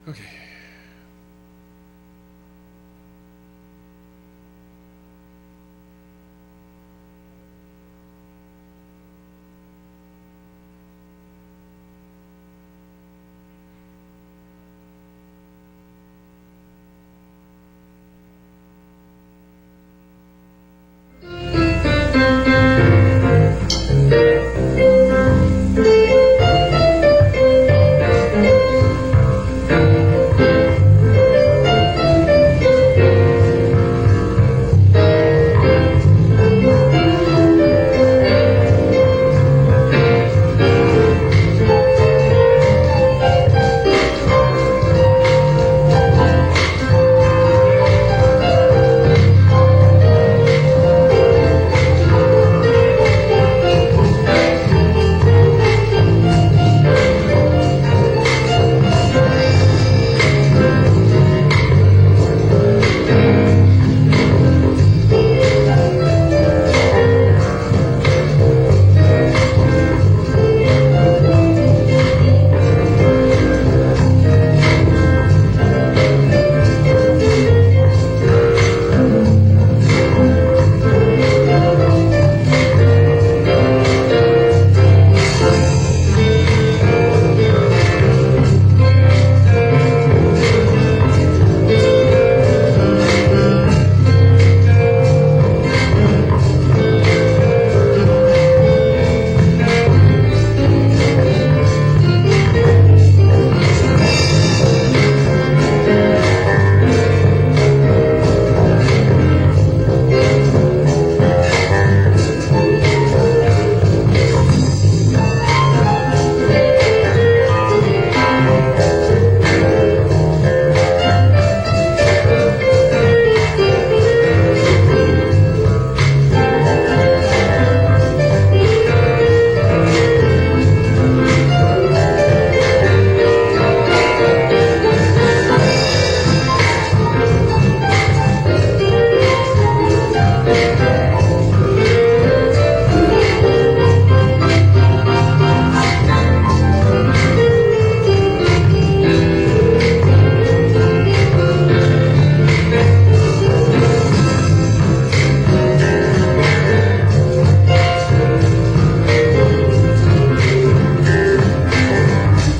Okay.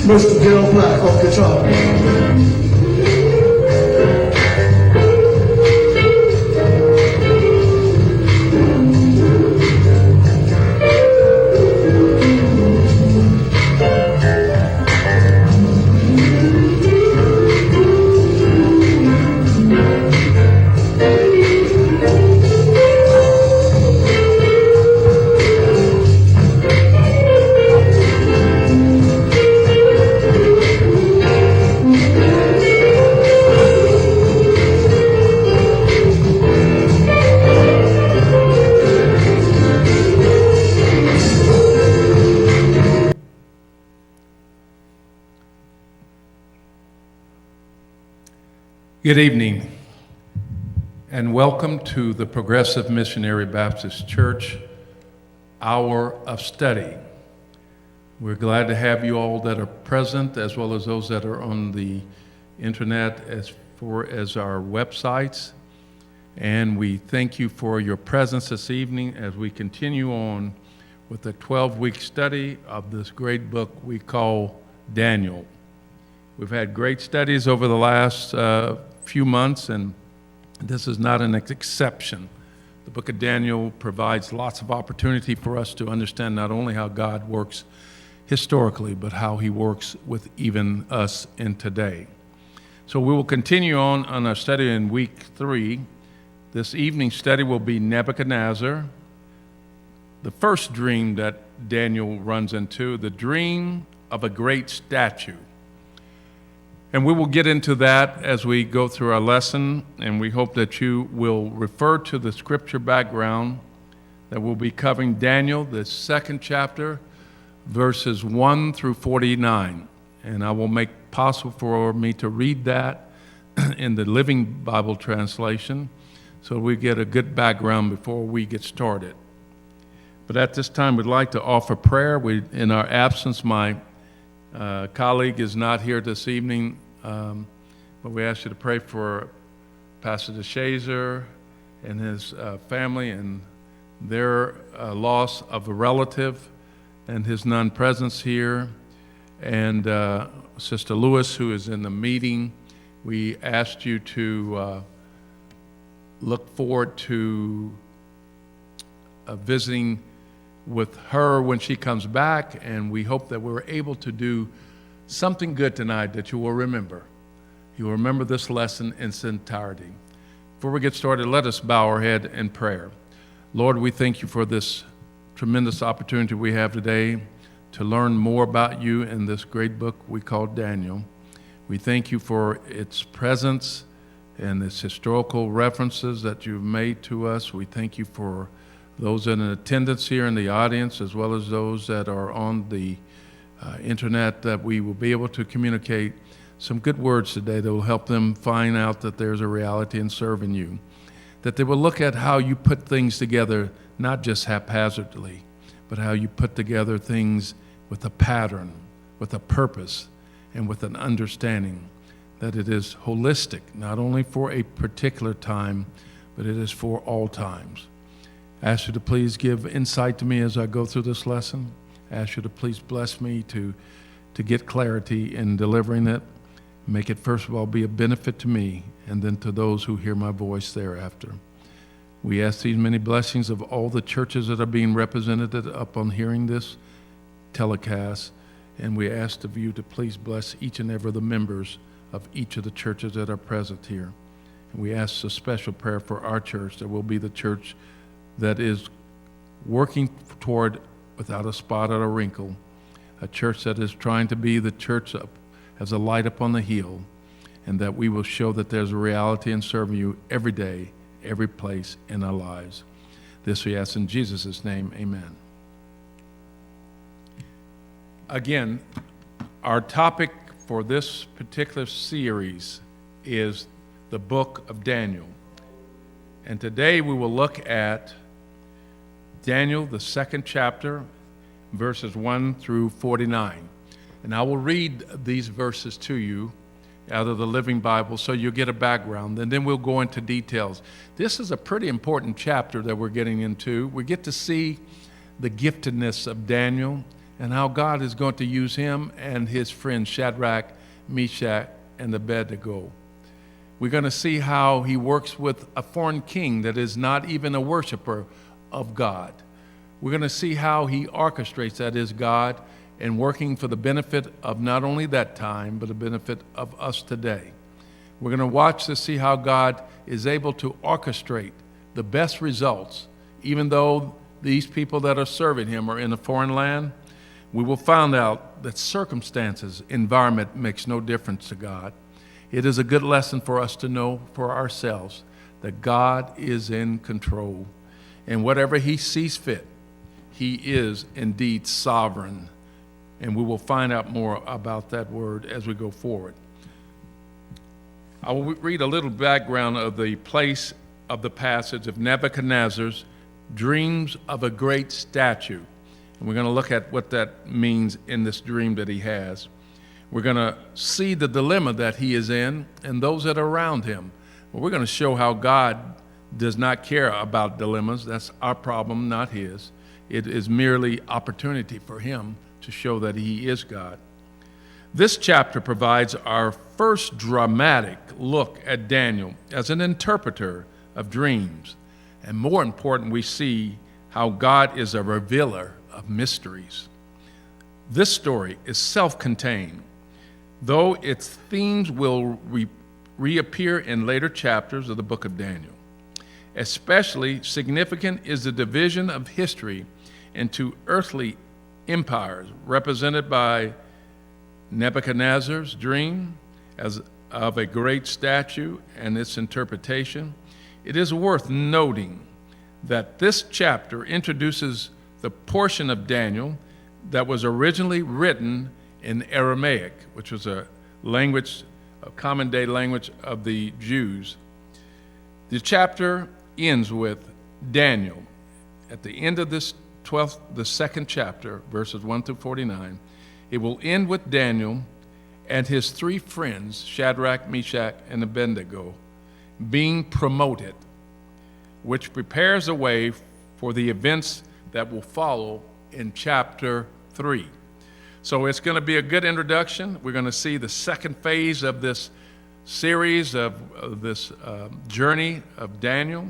Mr. Gil Black on guitar. Good evening, and welcome to the Progressive Missionary Baptist Church Hour of Study. We're glad to have you all that are present, as well as those that are on the internet as our websites. And we thank you for your presence this evening as we continue on with the 12-week study of this great book we call Daniel. We've had great studies over the last few months, and this is not an exception. The book of Daniel provides lots of opportunity for us to understand not only how God works historically, but how he works with even us in today. So we will continue on our study in week 3. This evening's study will be Nebuchadnezzar, the first dream that Daniel runs into, the dream of a great statue. And we will get into that as we go through our lesson, and we hope that you will refer to the scripture background that we'll be covering Daniel, the 2nd chapter, verses 1 through 49. And I will make possible for me to read that in the Living Bible translation so we get a good background before we get started. But at this time, we'd like to offer prayer. In our absence, my colleague is not here this evening, But we ask you to pray for Pastor DeShazer and his family and their loss of a relative and his non-presence here. And Sister Lewis, who is in the meeting, we asked you to look forward to visiting with her when she comes back, and we hope that we're able to do something good tonight that you will remember. You will remember this lesson in its entirety. Before we get started, let us bow our head in prayer. Lord, we thank you for this tremendous opportunity we have today to learn more about you in this great book we call Daniel. We thank you for its presence and its historical references that you've made to us. We thank you for those in attendance here in the audience, as well as those that are on the internet, that we will be able to communicate some good words today that will help them find out that there's a reality in serving you, that they will look at how you put things together, not just haphazardly, but how you put together things with a pattern, with a purpose, and with an understanding that it is holistic, not only for a particular time, but it is for all times. I ask you to please give insight to me as I go through this lesson. I ask you to please bless me to get clarity in delivering it. Make it, first of all, be a benefit to me, and then to those who hear my voice thereafter. We ask these many blessings of all the churches that are being represented upon hearing this telecast, and we ask of you to please bless each and every of the members of each of the churches that are present here. And we ask a special prayer for our church, that will be the church that is working toward, without a spot or a wrinkle, a church that is trying to be the church as a light upon the hill, and that we will show that there's a reality in serving you every day, every place in our lives. This we ask in Jesus' name, amen. Again, our topic for this particular series is the book of Daniel. And today we will look at Daniel, the second chapter, verses 1 through 49. And I will read these verses to you out of the Living Bible so you'll get a background, and then we'll go into details. This is a pretty important chapter that we're getting into. We get to see the giftedness of Daniel and how God is going to use him and his friends Shadrach, Meshach, and Abednego. We're going to see how he works with a foreign king that is not even a worshiper of God. We're going to see how he orchestrates, that is God, and working for the benefit of not only that time, but the benefit of us today. We're going to watch to see how God is able to orchestrate the best results, even though these people that are serving him are in a foreign land. We will find out that circumstances, environment makes no difference to God. It is a good lesson for us to know for ourselves that God is in control. And whatever he sees fit, he is indeed sovereign. And we will find out more about that word as we go forward. I will read a little background of the place of the passage of Nebuchadnezzar's dreams of a great statue. And we're going to look at what that means in this dream that he has. We're going to see the dilemma that he is in and those that are around him. Well, we're going to show how God does not care about dilemmas. That's our problem, not his. It is merely opportunity for him to show that he is God. This chapter provides our first dramatic look at Daniel as an interpreter of dreams. And more important, we see how God is a revealer of mysteries. This story is self-contained, though its themes will reappear in later chapters of the book of Daniel. Especially significant is the division of history into earthly empires, represented by Nebuchadnezzar's dream as of a great statue and its interpretation. It is worth noting that this chapter introduces the portion of Daniel that was originally written in Aramaic, which was a language, a common day language of the Jews. The chapter ends with Daniel. At the end of this the second chapter, verses 1 through 49, it will end with Daniel and his three friends, Shadrach, Meshach, and Abednego, being promoted, which prepares the way for the events that will follow in chapter 3. So it's going to be a good introduction. We're going to see the second phase of this series of this journey of Daniel.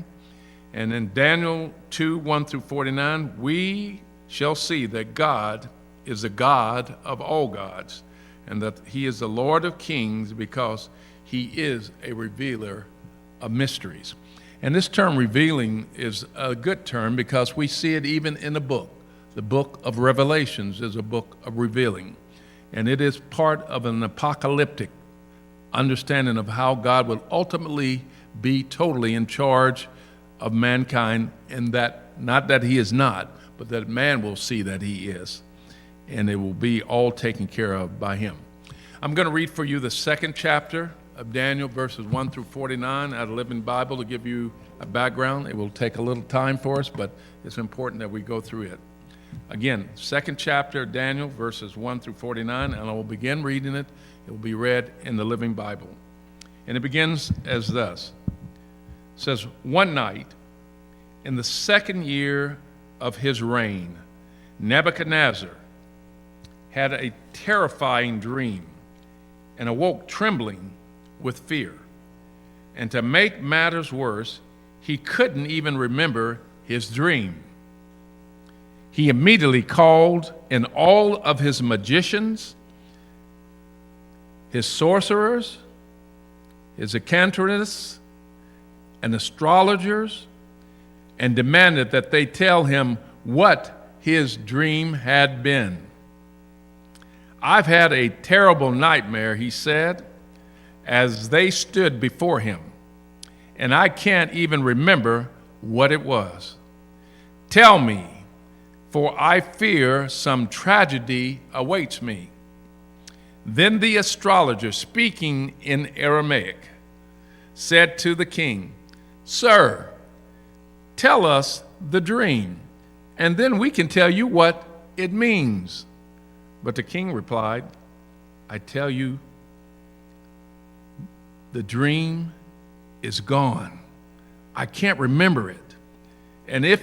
And in Daniel 2, 1 through 49, we shall see that God is the God of all gods, and that he is the Lord of kings because he is a revealer of mysteries. And this term revealing is a good term because we see it even in the book. The book of Revelations is a book of revealing, and it is part of an apocalyptic understanding of how God will ultimately be totally in charge of mankind, and that not that he is not, but that man will see that he is, and it will be all taken care of by him. I'm going to read for you the second chapter of Daniel, verses 1 through 49 out of the Living Bible to give you a background. It will take a little time for us, but it's important that we go through it. Again, second chapter of Daniel, verses 1 through 49, and I will begin reading it. It will be read in the Living Bible. And it begins as thus. It says, one night, in the second year of his reign, Nebuchadnezzar had a terrifying dream and awoke trembling with fear. And to make matters worse, he couldn't even remember his dream. He immediately called in all of his magicians, his sorcerers, his incantatorists, and astrologers, and demanded that they tell him what his dream had been. I've had a terrible nightmare, he said, as they stood before him, and I can't even remember what it was. Tell me, for I fear some tragedy awaits me. Then the astrologer, speaking in Aramaic, said to the king, Sir, tell us the dream, and then we can tell you what it means. But the king replied, I tell you, the dream is gone. I can't remember it. And if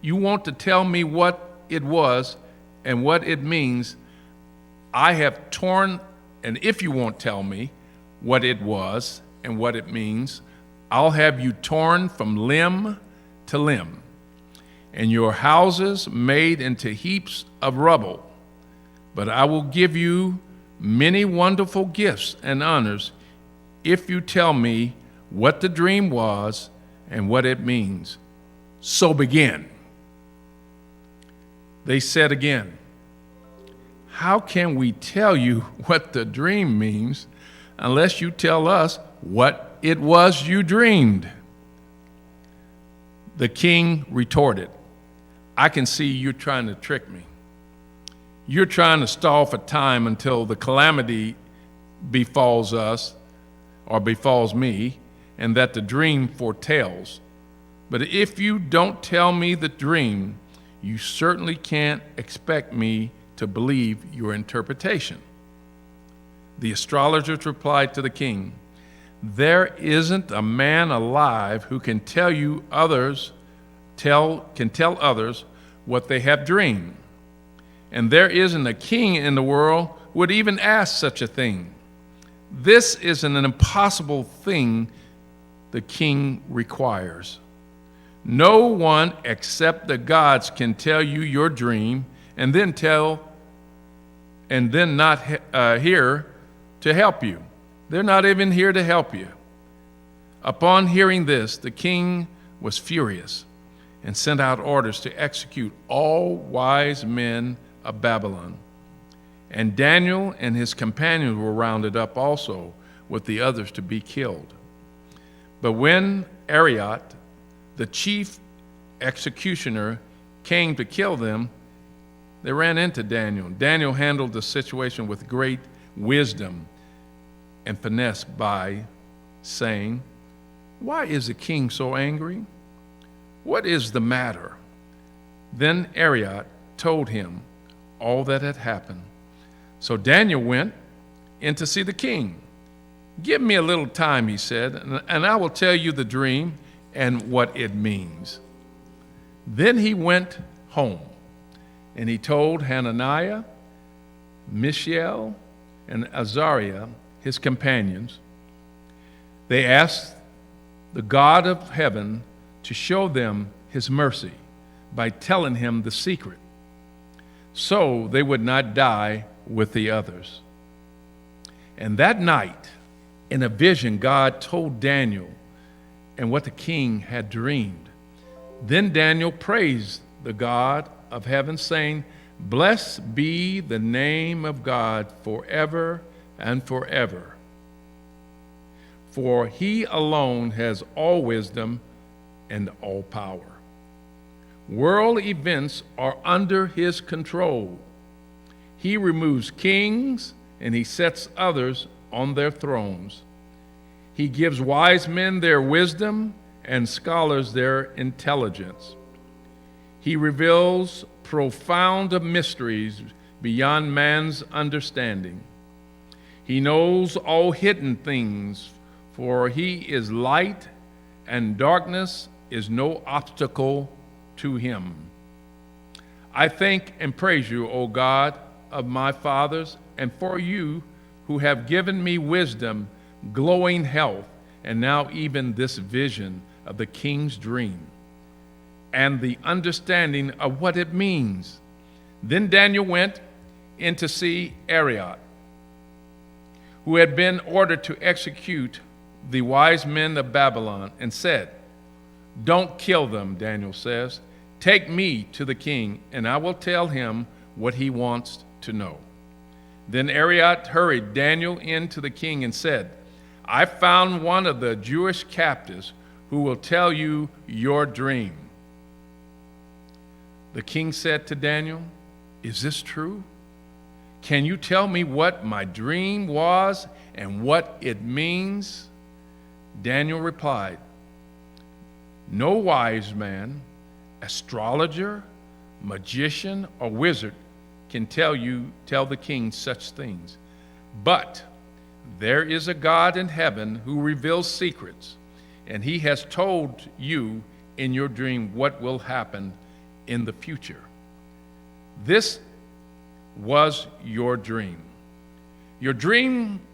you want to tell me what it was and what it means, I have torn, and if you won't tell me what it was and what it means, I'll have you torn from limb to limb, and your houses made into heaps of rubble. But I will give you many wonderful gifts and honors if you tell me what the dream was and what it means. So begin. They said again, how can we tell you what the dream means unless you tell us what it was you dreamed? The king retorted, I can see you're trying to trick me. You're trying to stall for time until the calamity befalls us or befalls me, and that the dream foretells. But if you don't tell me the dream, you certainly can't expect me to believe your interpretation. The astrologers replied to the king, there isn't a man alive who can tell others what they have dreamed. And there isn't a king in the world who would even ask such a thing. This is an impossible thing the king requires. No one except the gods can tell you your dream and then not here to help you. They're not even here to help you. Upon hearing this, the king was furious and sent out orders to execute all wise men of Babylon. And Daniel and his companions were rounded up also with the others to be killed. But when Arioch, the chief executioner, came to kill them, they ran into Daniel. Daniel handled the situation with great wisdom and finesse by saying, why is the king so angry? What is the matter? Then Arioch told him all that had happened. So Daniel went in to see the king. Give me a little time, he said, and I will tell you the dream and what it means. Then he went home, and he told Hananiah, Mishael, and Azariah, his companions. They asked the God of heaven to show them his mercy by telling him the secret, so they would not die with the others. And that night, in a vision, God told Daniel and what the king had dreamed. Then Daniel praised the God of heaven, saying, "Blessed be the name of God forever and forever. For he alone has all wisdom and all power. World events are under his control. He removes kings and he sets others on their thrones. He gives wise men their wisdom and scholars their intelligence. He reveals profound mysteries beyond man's understanding. He knows all hidden things, for he is light, and darkness is no obstacle to him. I thank and praise you, O God of my fathers, and for you who have given me wisdom, glowing health, and now even this vision of the king's dream, and the understanding of what it means." Then Daniel went in to see Arioch, who had been ordered to execute the wise men of Babylon, and said, "Don't kill them," Daniel says. "Take me to the king, and I will tell him what he wants to know." Then Arioch hurried Daniel in to the king and said, "I found one of the Jewish captives who will tell you your dream." The king said to Daniel, "Is this true? Can you tell me what my dream was and what it means?" Daniel replied, "No wise man, astrologer, magician, or wizard can tell the king such things. But there is a God in heaven who reveals secrets, and he has told you in your dream what will happen in the future. This was your dream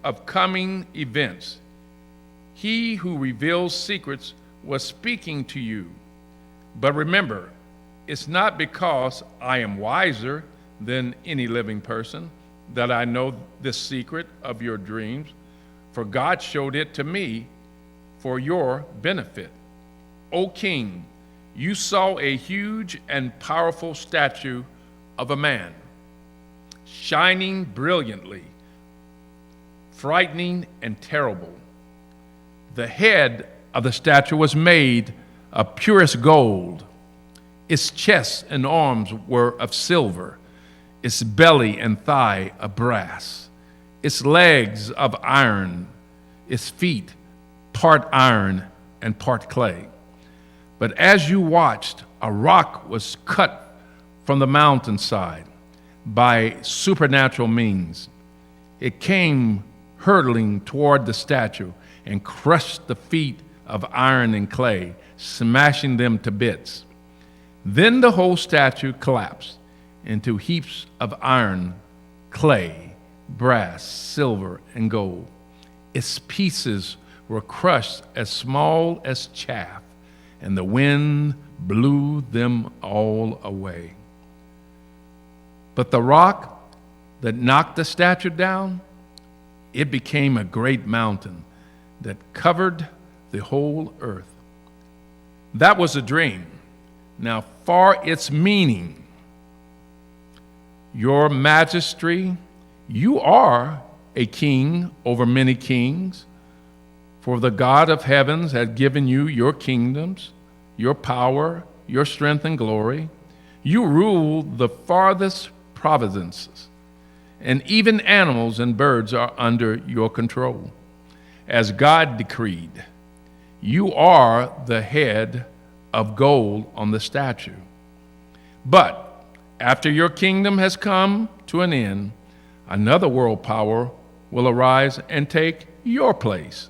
of coming events. He who reveals secrets was speaking to you. But remember, it's not because I am wiser than any living person that I know this secret of your dreams, for God showed it to me for your benefit. O king, you saw a huge and powerful statue of a man, shining brilliantly, frightening and terrible. The head of the statue was made of purest gold. Its chest and arms were of silver, its belly and thigh of brass, its legs of iron, its feet part iron and part clay. But as you watched, a rock was cut from the mountainside by supernatural means. It came hurtling toward the statue and crushed the feet of iron and clay, smashing them to bits. Then the whole statue collapsed into heaps of iron, clay, brass, silver, and gold. Its pieces were crushed as small as chaff, and the wind blew them all away. But the rock that knocked the statue down, it became a great mountain that covered the whole earth. That was a dream. Now, for its meaning, Your Majesty, you are a king over many kings, for the God of heavens has given you your kingdoms, your power, your strength and glory. You rule the farthest provinces, and even animals and birds are under your control. As God decreed, you are the head of gold on the statue. But after your kingdom has come to an end, another world power will arise and take your place.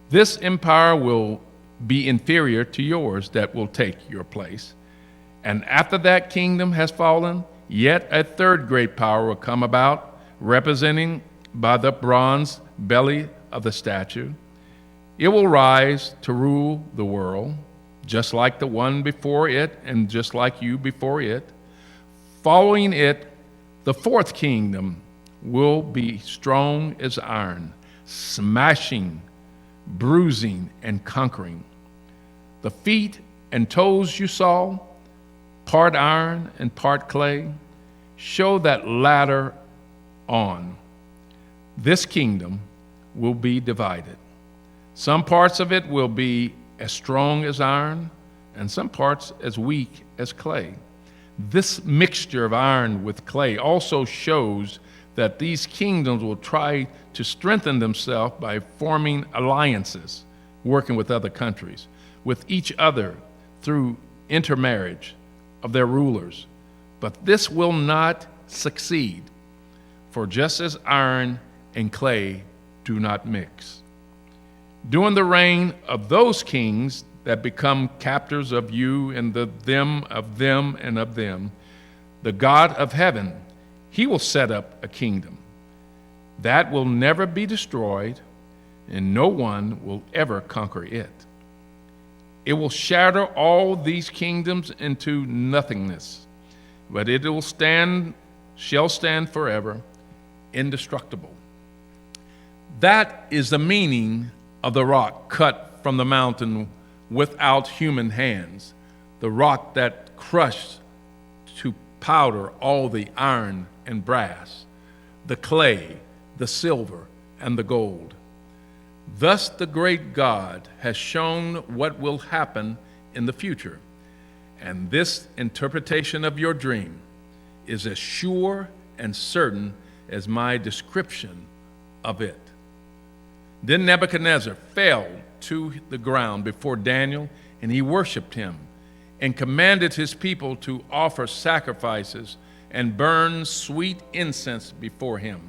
This empire will be inferior to yours that will take your place. And after that kingdom has fallen, yet a third great power will come about, representing by the bronze belly of the statue. It will rise to rule the world, just like the one before it and just like you before it. Following it, the fourth kingdom will be strong as iron, smashing, bruising, and conquering. The feet and toes you saw, part iron and part clay, show that latter on. This kingdom will be divided. Some parts of it will be as strong as iron, and some parts as weak as clay. This mixture of iron with clay also shows that these kingdoms will try to strengthen themselves by forming alliances, working with other countries, with each other through intermarriage of their rulers. But this will not succeed, for just as iron and clay do not mix. During the reign of those kings that become captors of you and the them of them and of them, the God of heaven, he will set up a kingdom that will never be destroyed, and no one will ever conquer it. It will shatter all these kingdoms into nothingness, but it shall stand forever, indestructible. That is the meaning of the rock cut from the mountain without human hands, the rock that crushed to powder all the iron and brass, the clay, the silver, and the gold. Thus the great God has shown what will happen in the future, and this interpretation of your dream is as sure and certain as my description of it. Then Nebuchadnezzar fell to the ground before Daniel, and he worshiped him and commanded his people to offer sacrifices and burn sweet incense before him.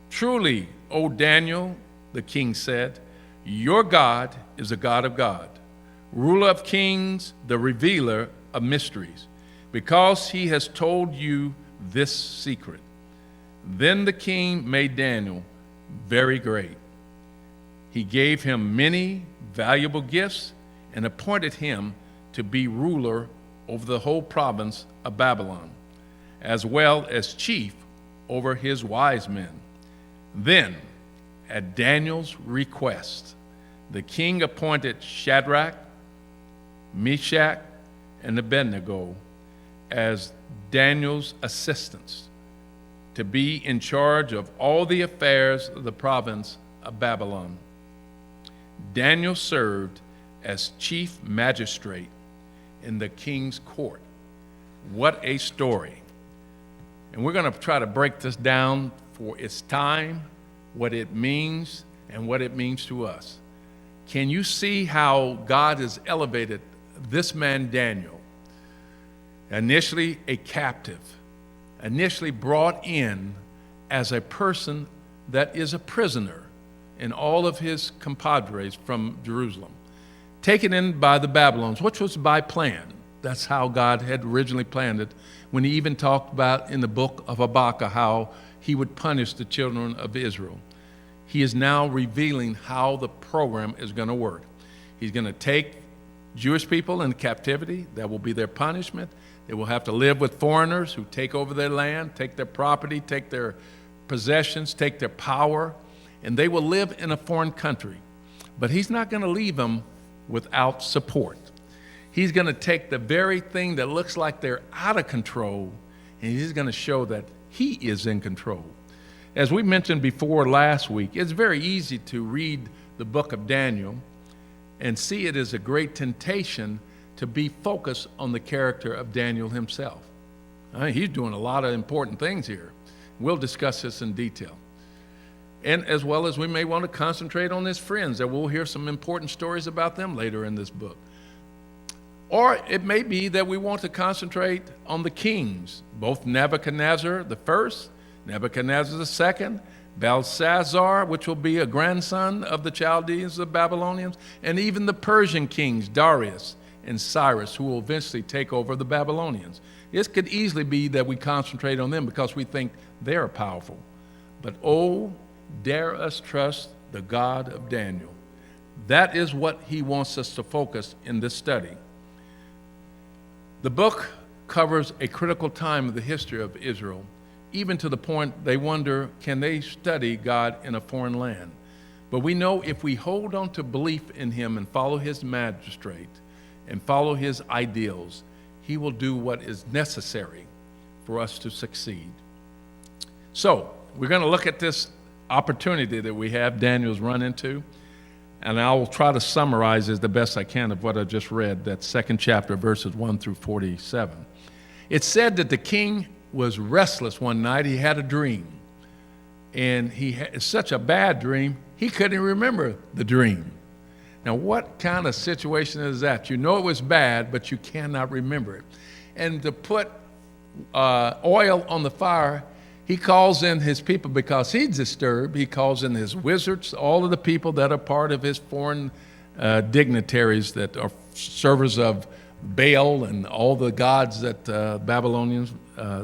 Truly, O Daniel, the king said, your God is a God of God, ruler of kings, the revealer of mysteries, because he has told you this secret. Then the king made Daniel very great. He gave him many valuable gifts and appointed him to be ruler over the whole province of Babylon, as well as chief over his wise men. Then, at Daniel's request, the king appointed Shadrach, Meshach, and Abednego as Daniel's assistants to be in charge of all the affairs of the province of Babylon. Daniel served as chief magistrate in the king's court. What a story. And we're going to try to break this down for its time, what it means, and what it means to us. Can you see how God has elevated this man Daniel, initially a captive, initially brought in as a person that is a prisoner in all of his compadres from Jerusalem, taken in by the Babylons, which was by plan. That's how God had originally planned it, when he even talked about in the book of Habakkuk how he would punish the children of Israel. He is now revealing how the program is going to work. He's going to take Jewish people in captivity. That will be their punishment. They will have to live with foreigners who take over their land, take their property, take their possessions, take their power, and they will live in a foreign country. But he's not going to leave them without support. He's going to take the very thing that looks like they're out of control, and he's going to show that he is in control. As we mentioned before last week, it's very easy to read the book of Daniel and see it as a great temptation to be focused on the character of Daniel himself. He's doing a lot of important things here. We'll discuss this in detail. And as well as we may want to concentrate on his friends, that we'll hear some important stories about them later in this book. Or it may be that we want to concentrate on the kings, both Nebuchadnezzar the first, Nebuchadnezzar the second, Belshazzar, which will be a grandson of the Chaldeans, the Babylonians, and even the Persian kings, Darius and Cyrus, who will eventually take over the Babylonians. It could easily be that we concentrate on them because we think they're powerful. But oh, dare us trust the God of Daniel. That is what he wants us to focus in this study. The book covers a critical time of the history of Israel, even to the point they wonder, can they study God in a foreign land? But we know if we hold on to belief in him and follow his magistrate and follow his ideals, he will do what is necessary for us to succeed. So, we're going to look at this opportunity that we have, Daniel's run into, and I will try to summarize as the best I can of what I just read, that second chapter, verses 1 through 47. It said that the king was restless one night. He had a dream, and he had such a bad dream, he couldn't remember the dream. Now, what kind of situation is that? You know it was bad, but you cannot remember it. And to put oil on the fire, he calls in his people because he's disturbed. He calls in his wizards, all of the people that are part of his foreign dignitaries that are servers of Baal and all the gods that Babylonians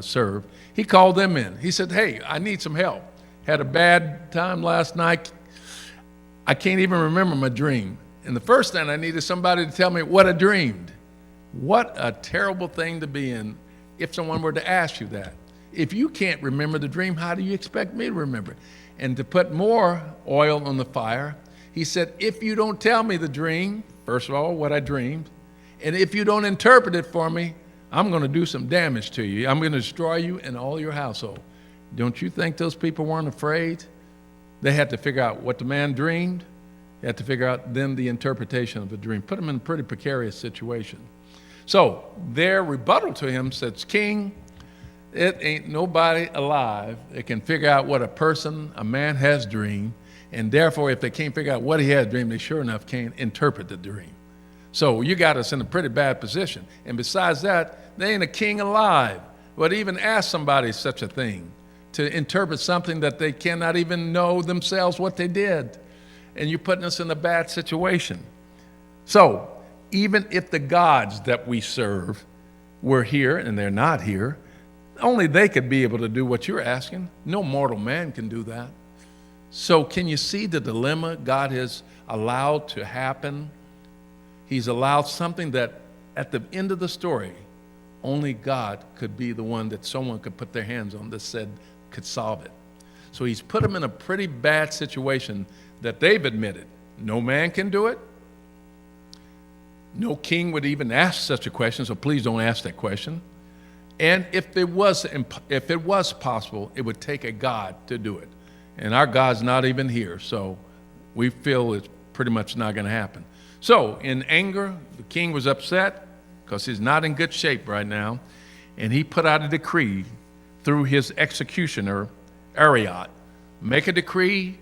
serve. He called them in. He said, hey, I need some help. Had a bad time last night. I can't even remember my dream. And the first thing I need is somebody to tell me what I dreamed. What a terrible thing to be in if someone were to ask you that. If you can't remember the dream, how do you expect me to remember it? And to put more oil on the fire, he said, if you don't tell me the dream, first of all, what I dreamed, and if you don't interpret it for me, I'm going to do some damage to you. I'm going to destroy you and all your household. Don't you think those people weren't afraid? They had to figure out what the man dreamed. They had to figure out then the interpretation of the dream. Put them in a pretty precarious situation. So their rebuttal to him says, King, it ain't nobody alive that can figure out what a man has dreamed, and therefore if they can't figure out what he has dreamed, they sure enough can't interpret the dream. So you got us in a pretty bad position. And besides that, there ain't a king alive would even ask somebody such a thing, to interpret something that they cannot even know themselves what they did. And you're putting us in a bad situation. So even if the gods that we serve were here, and they're not here, only they could be able to do what you're asking. No mortal man can do that. So can you see the dilemma God has allowed to happen? He's allowed something that at the end of the story, only God could be the one that someone could put their hands on that said could solve it. So he's put them in a pretty bad situation that they've admitted. No man can do it. No king would even ask such a question, so please don't ask that question. And if it was possible, it would take a God to do it. And our God's not even here, so we feel it's pretty much not going to happen. So in anger, the king was upset because he's not in good shape right now, and he put out a decree through his executioner, Ariot. Make a decree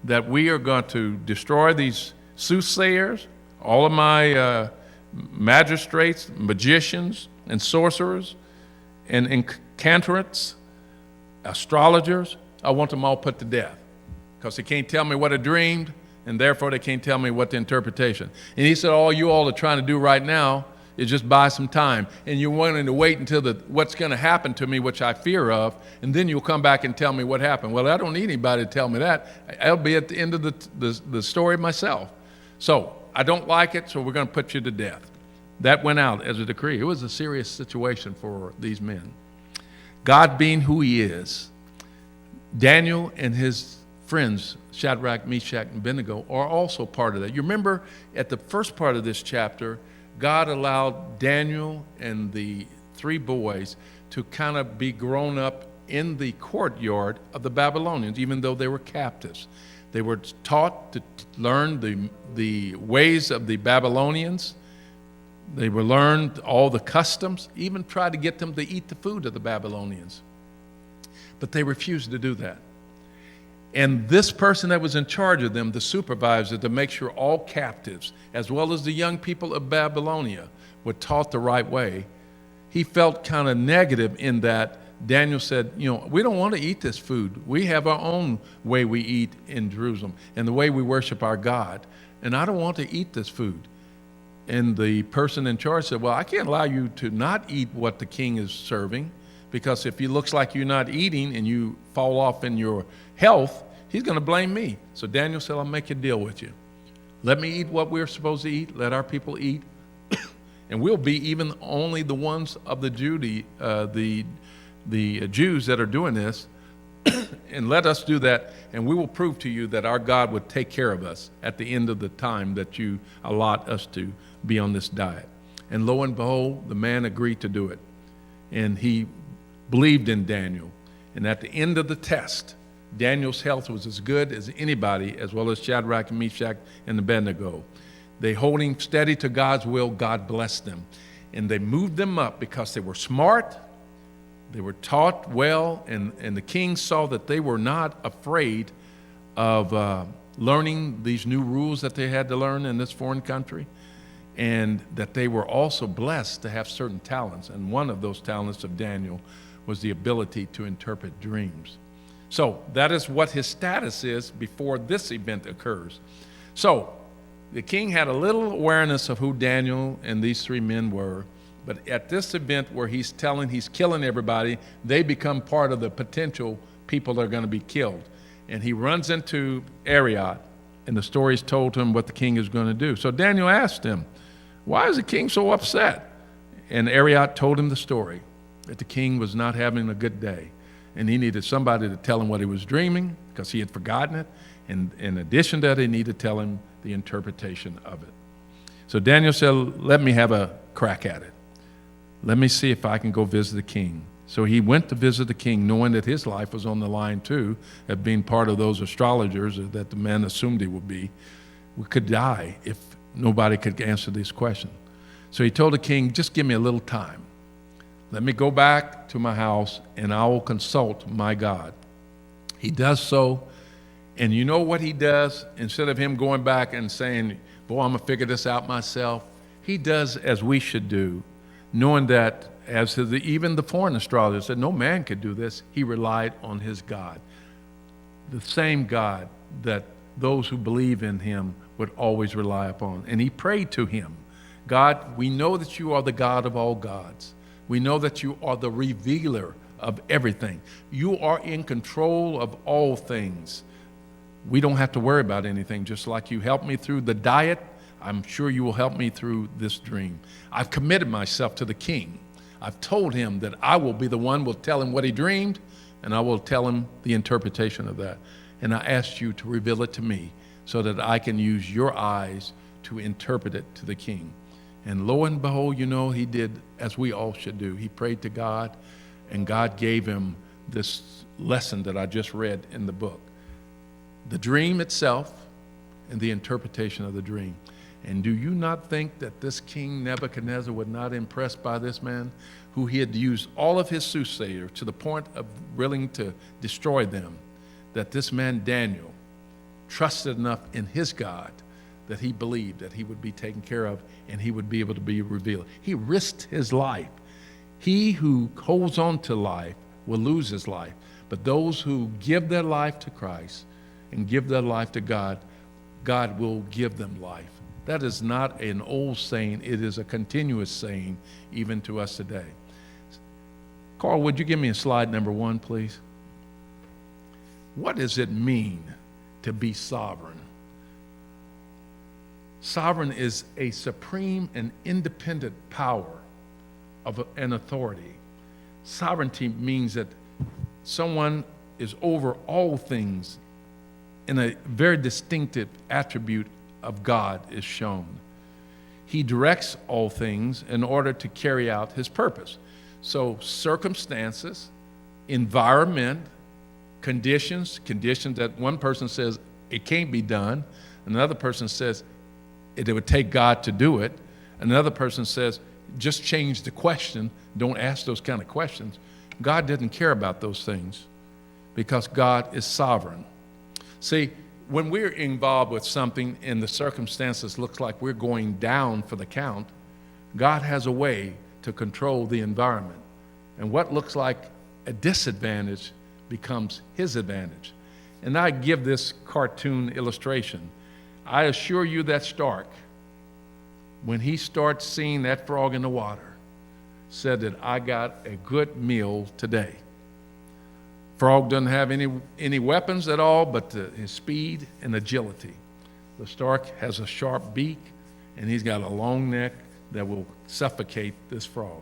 that we are going to destroy these soothsayers, all of my magistrates, magicians, and sorcerers, and incantates, astrologers. I want them all put to death because they can't tell me what I dreamed, and therefore they can't tell me what the interpretation. And he said, all you all are trying to do right now is just buy some time, and you're wanting to wait until what's going to happen to me, which I fear of, and then you'll come back and tell me what happened. Well, I don't need anybody to tell me that. I'll be at the end of the story myself. So I don't like it, so we're going to put you to death. That went out as a decree. It was a serious situation for these men. God being who he is, Daniel and his friends, Shadrach, Meshach, and Abednego, are also part of that. You remember at the first part of this chapter, God allowed Daniel and the three boys to kind of be grown up in the courtyard of the Babylonians, even though they were captives. They were taught to learn the ways of the Babylonians. They were learned all the customs, even tried to get them to eat the food of the Babylonians. But they refused to do that. And this person that was in charge of them, the supervisor, to make sure all captives, as well as the young people of Babylonia, were taught the right way, he felt kind of negative in that Daniel said, we don't want to eat this food. We have our own way we eat in Jerusalem and the way we worship our God, and I don't want to eat this food. And the person in charge said, well, I can't allow you to not eat what the king is serving, because if it looks like you're not eating and you fall off in your health, he's going to blame me. So Daniel said, I'll make a deal with you. Let me eat what we're supposed to eat. Let our people eat. And we'll be even only the ones of the Jews that are doing this. And let us do that, and we will prove to you that our God would take care of us at the end of the time that you allot us to be on this diet. And lo and behold, the man agreed to do it. And he believed in Daniel. And at the end of the test, Daniel's health was as good as anybody, as well as Shadrach and Meshach and Abednego. They holding steady to God's will, God blessed them. And they moved them up because they were smart, they were taught well, and the king saw that they were not afraid of learning these new rules that they had to learn in this foreign country, and that they were also blessed to have certain talents. And one of those talents of Daniel was the ability to interpret dreams. So that is what his status is before this event occurs. So the king had a little awareness of who Daniel and these three men were, but at this event where he's killing everybody, they become part of the potential people that are going to be killed. And he runs into Arioch, and the story is told to him what the king is going to do. So Daniel asked him, why is the king so upset? And Arioch told him the story, that the king was not having a good day, and he needed somebody to tell him what he was dreaming, because he had forgotten it. And in addition to that, he needed to tell him the interpretation of it. So Daniel said, let me have a crack at it. Let me see if I can go visit the king. So he went to visit the king, knowing that his life was on the line too, of being part of those astrologers that the man assumed he would be. We could die if nobody could answer these questions. So he told the king, just give me a little time. Let me go back to my house, and I will consult my God. He does so, and you know what he does? Instead of him going back and saying, boy, I'm going to figure this out myself, he does as we should do, knowing that, as even the foreign astrologers said, no man could do this. He relied on his God, the same God that those who believe in him would always rely upon. And he prayed to him, God, we know that you are the God of all gods. We know that you are the revealer of everything. You are in control of all things. We don't have to worry about anything. Just like you helped me through the diet, I'm sure you will help me through this dream. I've committed myself to the king. I've told him that I will be the one who will tell him what he dreamed, and I will tell him the interpretation of that. And I asked you to reveal it to me so that I can use your eyes to interpret it to the king. And lo and behold, he did as we all should do. He prayed to God, and God gave him this lesson that I just read in the book. The dream itself and the interpretation of the dream. And do you not think that this King Nebuchadnezzar was not impressed by this man, who he had used all of his soothsayers to the point of willing to destroy them, that this man Daniel trusted enough in his God that he believed that he would be taken care of and he would be able to be revealed. He risked his life. He who holds on to life will lose his life, but those who give their life to Christ and give their life to God, God will give them life. That is not an old saying. It is a continuous saying even to us today. Carl, would you give me a slide number 1, please? What does it mean to be sovereign? Sovereign is a supreme and independent power of an authority. Sovereignty means that someone is over all things, and a very distinctive attribute of God is shown. He directs all things in order to carry out his purpose. So circumstances, environment, conditions that one person says it can't be done, another person says it would take God to do it, another person says just change the question, don't ask those kind of questions. God didn't care about those things because God is sovereign. See, when we're involved with something and the circumstances looks like we're going down for the count, God has a way to control the environment. And what looks like a disadvantage becomes his advantage. And I give this cartoon illustration. I assure you that Stark, when he starts seeing that frog in the water, said that I got a good meal today. Frog doesn't have any weapons at all but his speed and agility. The Stark has a sharp beak, and he's got a long neck that will suffocate this frog.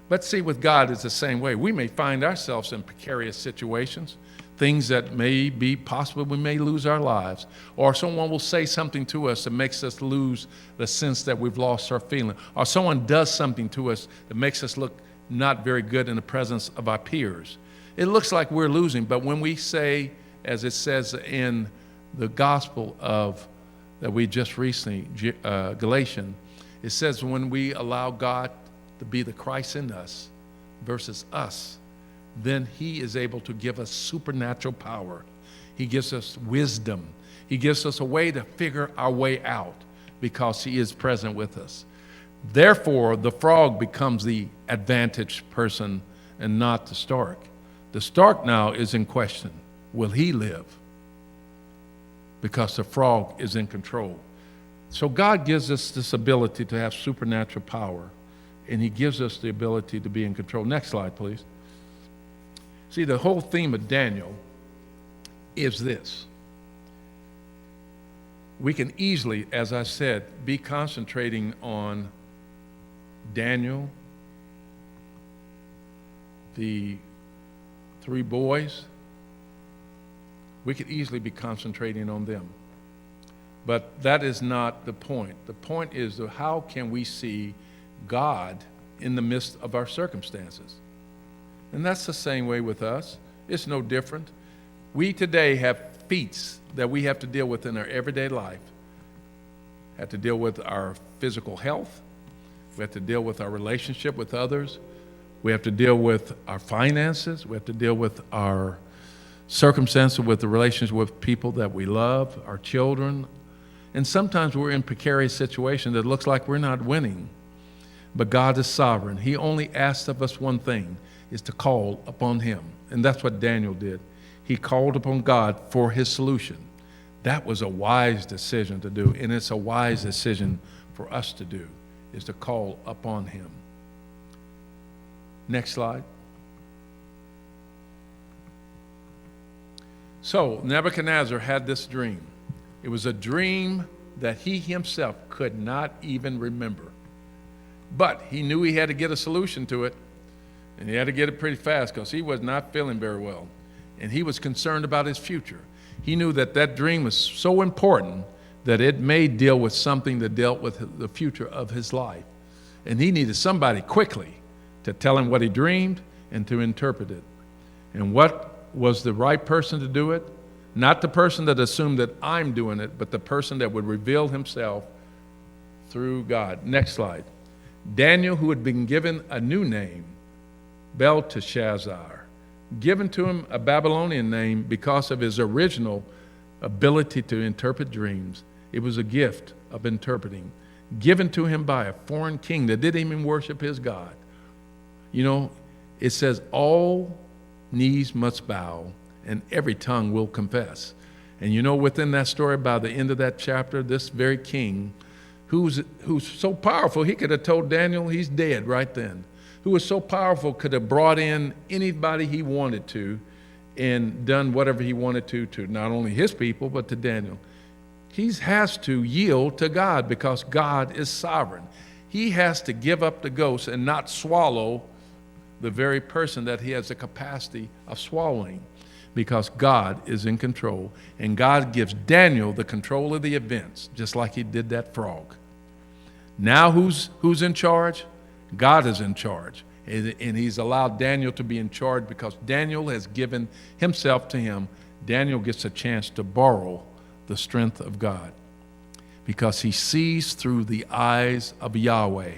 But see, with God, it's the same way. We may find ourselves in precarious situations, things that may be possible, we may lose our lives, or someone will say something to us that makes us lose the sense that we've lost our feeling, or someone does something to us that makes us look not very good in the presence of our peers. It looks like we're losing, but when we say, as it says in the gospel of that we just recently, Galatians, it says when we allow God to be the Christ in us versus us, then he is able to give us supernatural power. He gives us wisdom. He gives us a way to figure our way out because he is present with us. Therefore, the frog becomes the advantaged person and not the Stark. The Stark now is in question. Will he live? Because the frog is in control. So God gives us this ability to have supernatural power, and he gives us the ability to be in control. Next slide, please. See, the whole theme of Daniel is this. We can easily, as I said, be concentrating on Daniel, the 3 boys. We could easily be concentrating on them. But that is not the point. The point is how can we see God in the midst of our circumstances? And that's the same way with us. It's no different. We today have feats that we have to deal with in our everyday life. Have to deal with our physical health. We have to deal with our relationship with others. We have to deal with our finances. We have to deal with our circumstances, with the relationship with people that we love, our children. And sometimes we're in precarious situations that looks like we're not winning. But God is sovereign. He only asks of us one thing, is to call upon him. And that's what Daniel did. He called upon God for his solution. That was a wise decision to do, and it's a wise decision for us to do, is to call upon him. Next slide. So Nebuchadnezzar had this dream. It was a dream that he himself could not even remember. But he knew he had to get a solution to it, and he had to get it pretty fast because he was not feeling very well, and he was concerned about his future. He knew that that dream was so important that it may deal with something that dealt with the future of his life, and he needed somebody quickly to tell him what he dreamed and to interpret it. And what was the right person to do it? Not the person that assumed that I'm doing it, but the person that would reveal himself through God. Next slide. Daniel, who had been given a new name, Belteshazzar, given to him a Babylonian name because of his original ability to interpret dreams. It was a gift of interpreting, given to him by a foreign king that didn't even worship his God. You know, it says all knees must bow and every tongue will confess. And you know, within that story, by the end of that chapter, this very king, who's so powerful, he could have told Daniel he's dead right then. Who was so powerful, could have brought in anybody he wanted to and done whatever he wanted to not only his people, but to Daniel. He has to yield to God because God is sovereign. He has to give up the ghost and not swallow the very person that he has the capacity of swallowing, because God is in control. And God gives Daniel the control of the events, just like he did that frog. Now who's in charge? God is in charge. And he's allowed Daniel to be in charge because Daniel has given himself to him. Daniel gets a chance to borrow the strength of God because he sees through the eyes of Yahweh.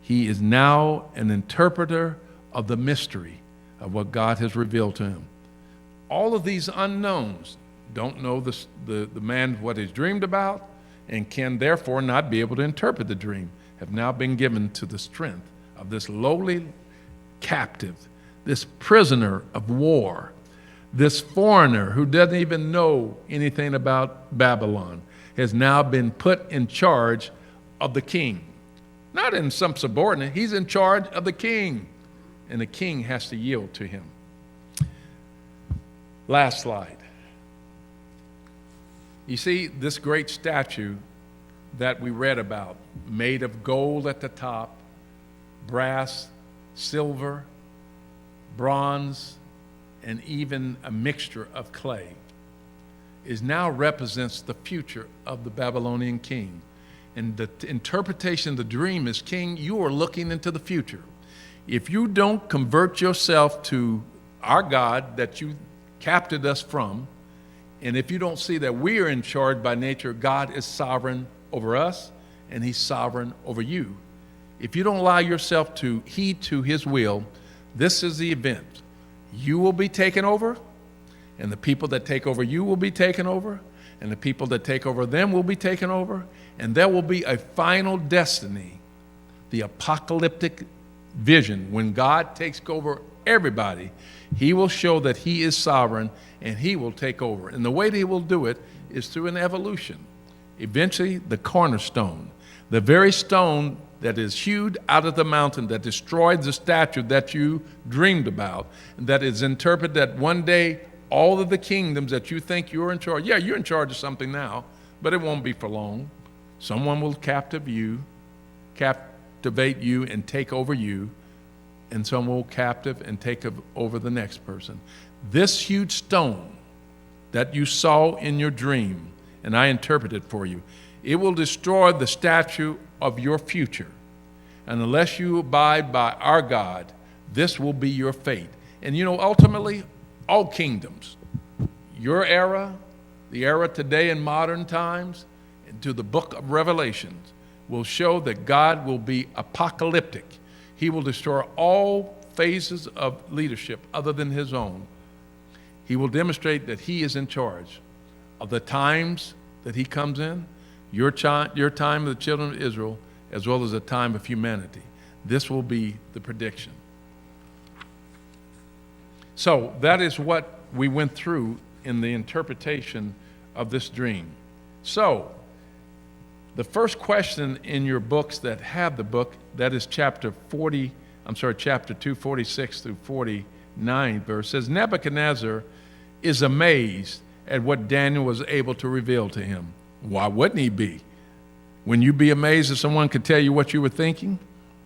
He is now an interpreter of the mystery of what God has revealed to him. All of these unknowns don't know the man what he's dreamed about and can therefore not be able to interpret the dream, have now been given to the strength of this lowly captive this prisoner of war, this foreigner who doesn't even know anything about Babylon, has now been put in charge of the king. Not in some subordinate, he's in charge of the king, and the king has to yield to him. Last slide. You see this great statue that we read about, made of gold at the top, brass, silver, bronze, and even a mixture of clay, is now represents the future of the Babylonian king. And the interpretation of the dream is, king, you are looking into the future. If you don't convert yourself to our God that you captured us from, and if you don't see that we are in charge by nature, God is sovereign over us, and he's sovereign over you. If you don't allow yourself to heed to his will, this is the event. You will be taken over, and the people that take over you will be taken over, and the people that take over them will be taken over, and there will be a final destiny, the apocalyptic vision. When God takes over everybody, he will show that he is sovereign, and he will take over. And the way that he will do it is through an evolution. Eventually, the cornerstone, the very stone that is hewed out of the mountain, that destroyed the statue that you dreamed about, and that is interpreted that one day all of the kingdoms that you think you're in charge, yeah, you're in charge of something now, but it won't be for long. Someone will captivate you and take over you, and someone will captive and take over the next person. This huge stone that you saw in your dream, and I interpreted for you, it will destroy the statue of your future. And unless you abide by our God, this will be your fate. And you know, ultimately, all kingdoms, your era, the era today in modern times, and to the book of Revelations, will show that God will be apocalyptic. He will destroy all phases of leadership other than his own. He will demonstrate that he is in charge of the times that he comes in, your time of the children of Israel, as well as the time of humanity. This will be the prediction. So that is what we went through in the interpretation of this dream. So the first question in your books that have the book, that is chapter 2, 46 through 49 verse, says Nebuchadnezzar is amazed at what Daniel was able to reveal to him. Why wouldn't he be? When you be amazed if someone could tell you what you were thinking,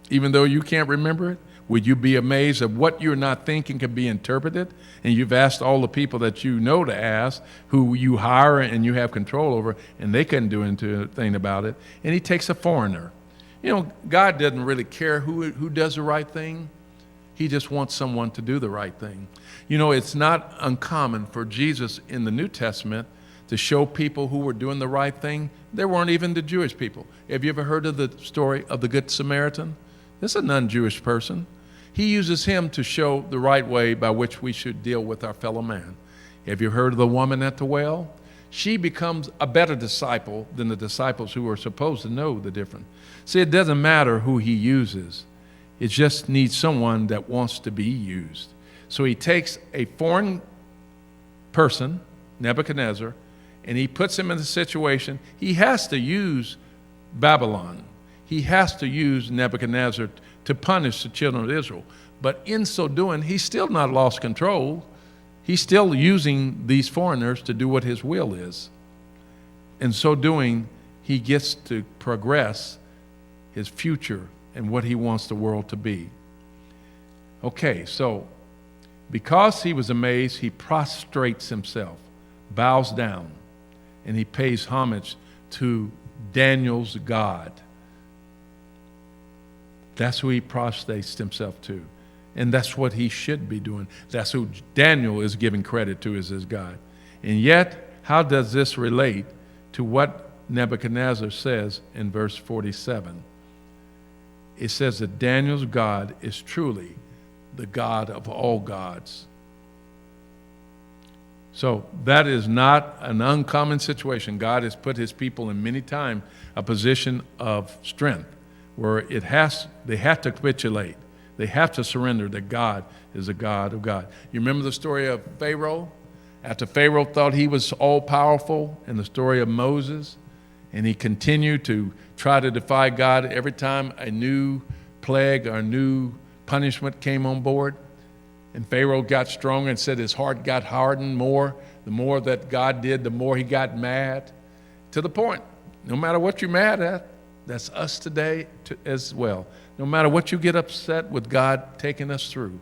even though you can't remember it? Would you be amazed at what you're not thinking can be interpreted? And you've asked all the people that you know to ask, who you hire and you have control over, and they couldn't do anything about it. And he takes a foreigner. You know, God doesn't really care who does the right thing. He just wants someone to do the right thing. You know, it's not uncommon for Jesus in the New Testament to show people who were doing the right thing. They weren't even the Jewish people. Have you ever heard of the story of the Good Samaritan? This is a non-Jewish person. He uses him to show the right way by which we should deal with our fellow man. Have you heard of the woman at the well? She becomes a better disciple than the disciples who are supposed to know the difference. See, it doesn't matter who he uses. It just needs someone that wants to be used. So he takes a foreign person, Nebuchadnezzar, and he puts him in a situation. He has to use Babylon. He has to use Nebuchadnezzar to punish the children of Israel. But in so doing, he's still not lost control. He's still using these foreigners to do what his will is. In so doing, he gets to progress his future and what he wants the world to be. Okay, so because he was amazed, he prostrates himself, bows down, and he pays homage to Daniel's God. That's who he prostrates himself to. And that's what he should be doing. That's who Daniel is giving credit to as his God. And yet, how does this relate to what Nebuchadnezzar says in verse 47? It says that Daniel's God is truly the God of all gods. So that is not an uncommon situation. God has put his people in many times a position of strength where they have to capitulate. They have to surrender that God is a God of God. You remember the story of Pharaoh? After Pharaoh thought he was all-powerful, in the story of Moses, and he continued to try to defy God every time a new plague or a new punishment came on board. And Pharaoh got stronger and said his heart got hardened more. The more that God did, the more he got mad. To the point, no matter what you're mad at, that's us today as well. No matter what you get upset with God taking us through,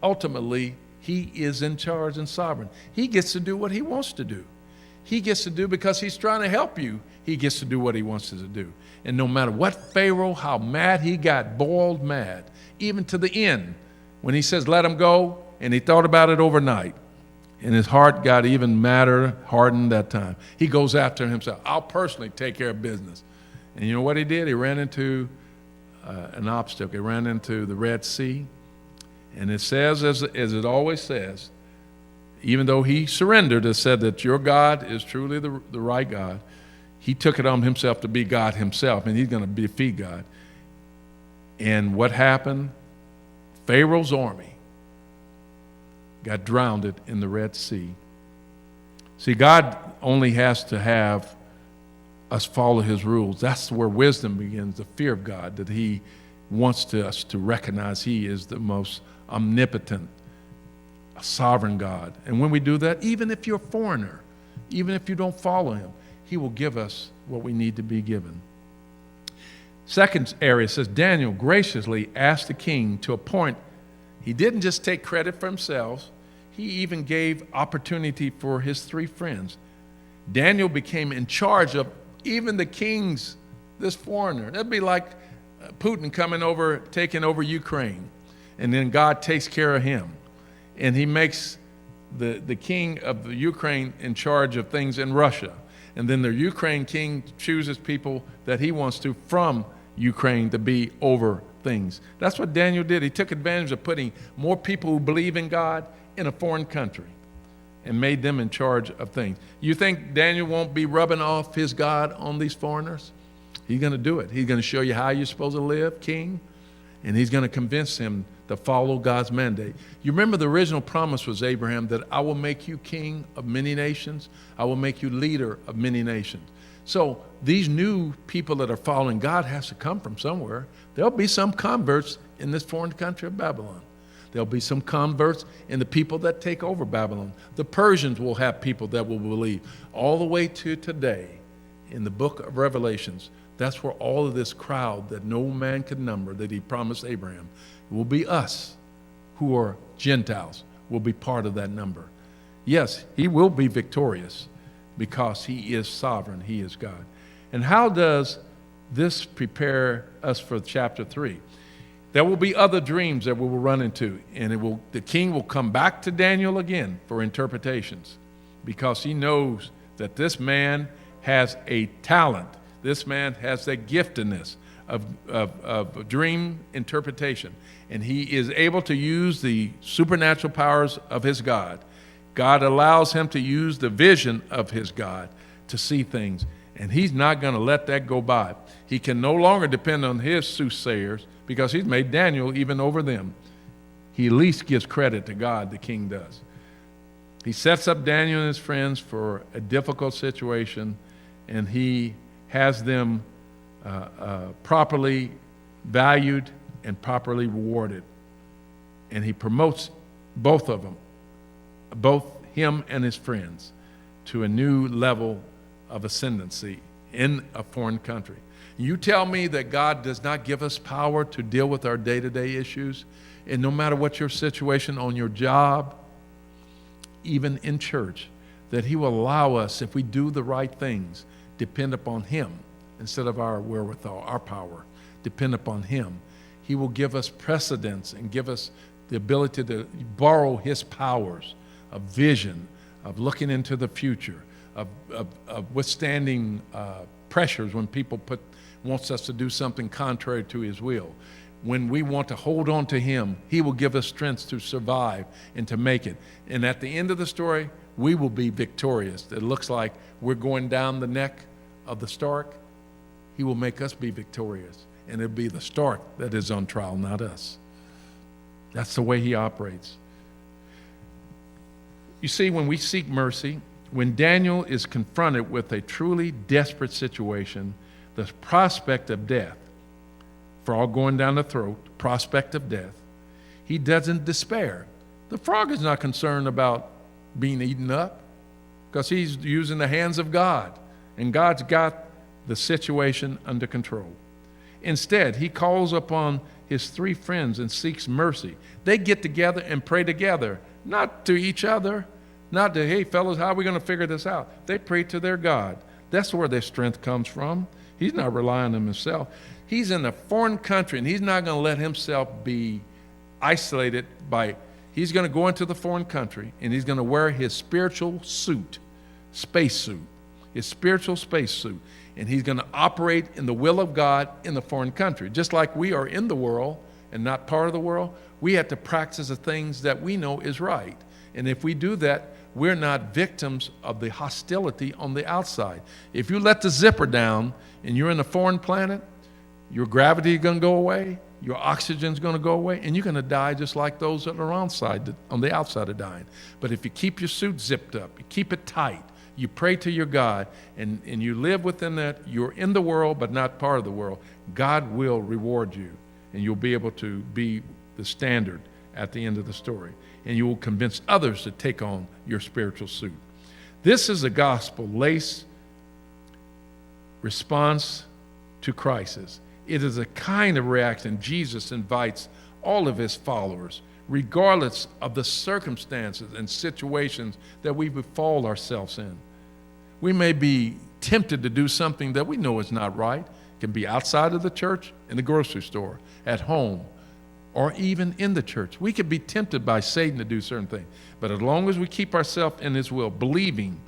ultimately, he is in charge and sovereign. He gets to do what he wants to do. He gets to do because he's trying to help you. He gets to do what he wants to do. And no matter what Pharaoh, how mad he got, boiled mad, even to the end, when he says, let him go, and he thought about it overnight, and his heart got even madder, hardened that time. He goes after himself. I'll personally take care of business. And you know what he did? He ran into an obstacle. He ran into the Red Sea. And it says, as it always says, even though he surrendered and said that your God is truly the right God, he took it on himself to be God himself, and he's going to defeat God. And what happened? Pharaoh's army got drowned in the Red Sea. See, God only has to have us follow his rules. That's where wisdom begins, the fear of God, that he wants us to recognize he is the most omnipotent, sovereign God. And when we do that, even if you're a foreigner, even if you don't follow him, he will give us what we need to be given. Second area says, Daniel graciously asked the king to appoint. He didn't just take credit for himself, he even gave opportunity for his three friends. Daniel became in charge of even the king's, this foreigner. That'd be like Putin coming over, taking over Ukraine, and then God takes care of him. And he makes the king of the Ukraine in charge of things in Russia. And then the Ukraine king chooses people that he wants to from Ukraine to be over things. That's what Daniel did. He took advantage of putting more people who believe in God in a foreign country and made them in charge of things. You think Daniel won't be rubbing off his God on these foreigners? He's going to do it. He's going to show you how you're supposed to live, king, and he's going to convince him to follow God's mandate. You remember the original promise was Abraham that I will make you king of many nations. I will make you leader of many nations. So these new people that are following God has to come from somewhere. There'll be some converts in this foreign country of Babylon. There'll be some converts in the people that take over Babylon. The Persians will have people that will believe. All the way to today, in the book of Revelations, that's where all of this crowd that no man could number that he promised Abraham, it will be us who are Gentiles, will be part of that number. Yes, he will be victorious because he is sovereign, he is God. And how does this prepare us for chapter 3? There will be other dreams that we will run into, and the king will come back to Daniel again for interpretations because he knows that this man has a talent. This man has a giftedness of dream interpretation, and he is able to use the supernatural powers of his God. God allows him to use the vision of his God to see things, and he's not going to let that go by. He can no longer depend on his soothsayers because he's made Daniel even over them. He at least gives credit to God, the king does. He sets up Daniel and his friends for a difficult situation, and he has them properly valued and properly rewarded. And he promotes both of them, both him and his friends, to a new level of ascendancy in a foreign country. You tell me that God does not give us power to deal with our day-to-day issues, and no matter what your situation on your job, even in church, that he will allow us, if we do the right things, depend upon him instead of our wherewithal, our power, depend upon him. He will give us precedence and give us the ability to borrow his powers of vision, of looking into the future, of withstanding pressures when people wants us to do something contrary to his will. When we want to hold on to him, he will give us strength to survive and to make it. And at the end of the story, we will be victorious. It looks like we're going down the neck of the stork. He will make us be victorious. And it'll be the stork that is on trial, not us. That's the way he operates. You see, when we seek mercy, when Daniel is confronted with a truly desperate situation, the prospect of death, frog going down the throat, prospect of death, he doesn't despair. The frog is not concerned about being eaten up because he's using the hands of God, and God's got the situation under control. Instead, he calls upon his three friends and seeks mercy. They get together and pray together, not to each other, not to, hey, fellas, how are we going to figure this out? They pray to their God. That's where their strength comes from. He's not relying on himself. He's in a foreign country, and he's not going to let himself be isolated by, he's going to go into the foreign country, and he's going to wear his spiritual suit, space suit, his spiritual space suit, and he's going to operate in the will of God in the foreign country. Just like we are in the world and not part of the world, we have to practice the things that we know is right. And if we do that, we're not victims of the hostility on the outside. If you let the zipper down and you're in a foreign planet, your gravity is going to go away, your oxygen is going to go away, and you're going to die just like those that are on the outside are dying. But if you keep your suit zipped up, you keep it tight, you pray to your God, and you live within that, you're in the world but not part of the world, God will reward you, and you'll be able to be the standard at the end of the story. And you will convince others to take on your spiritual suit. This is a gospel-laced response to crisis. It is a kind of reaction Jesus invites all of his followers, regardless of the circumstances and situations that we befall ourselves in. We may be tempted to do something that we know is not right. It can be outside of the church, in the grocery store, at home, or even in the church. We could be tempted by Satan to do certain things. But as long as we keep ourselves in his will, believing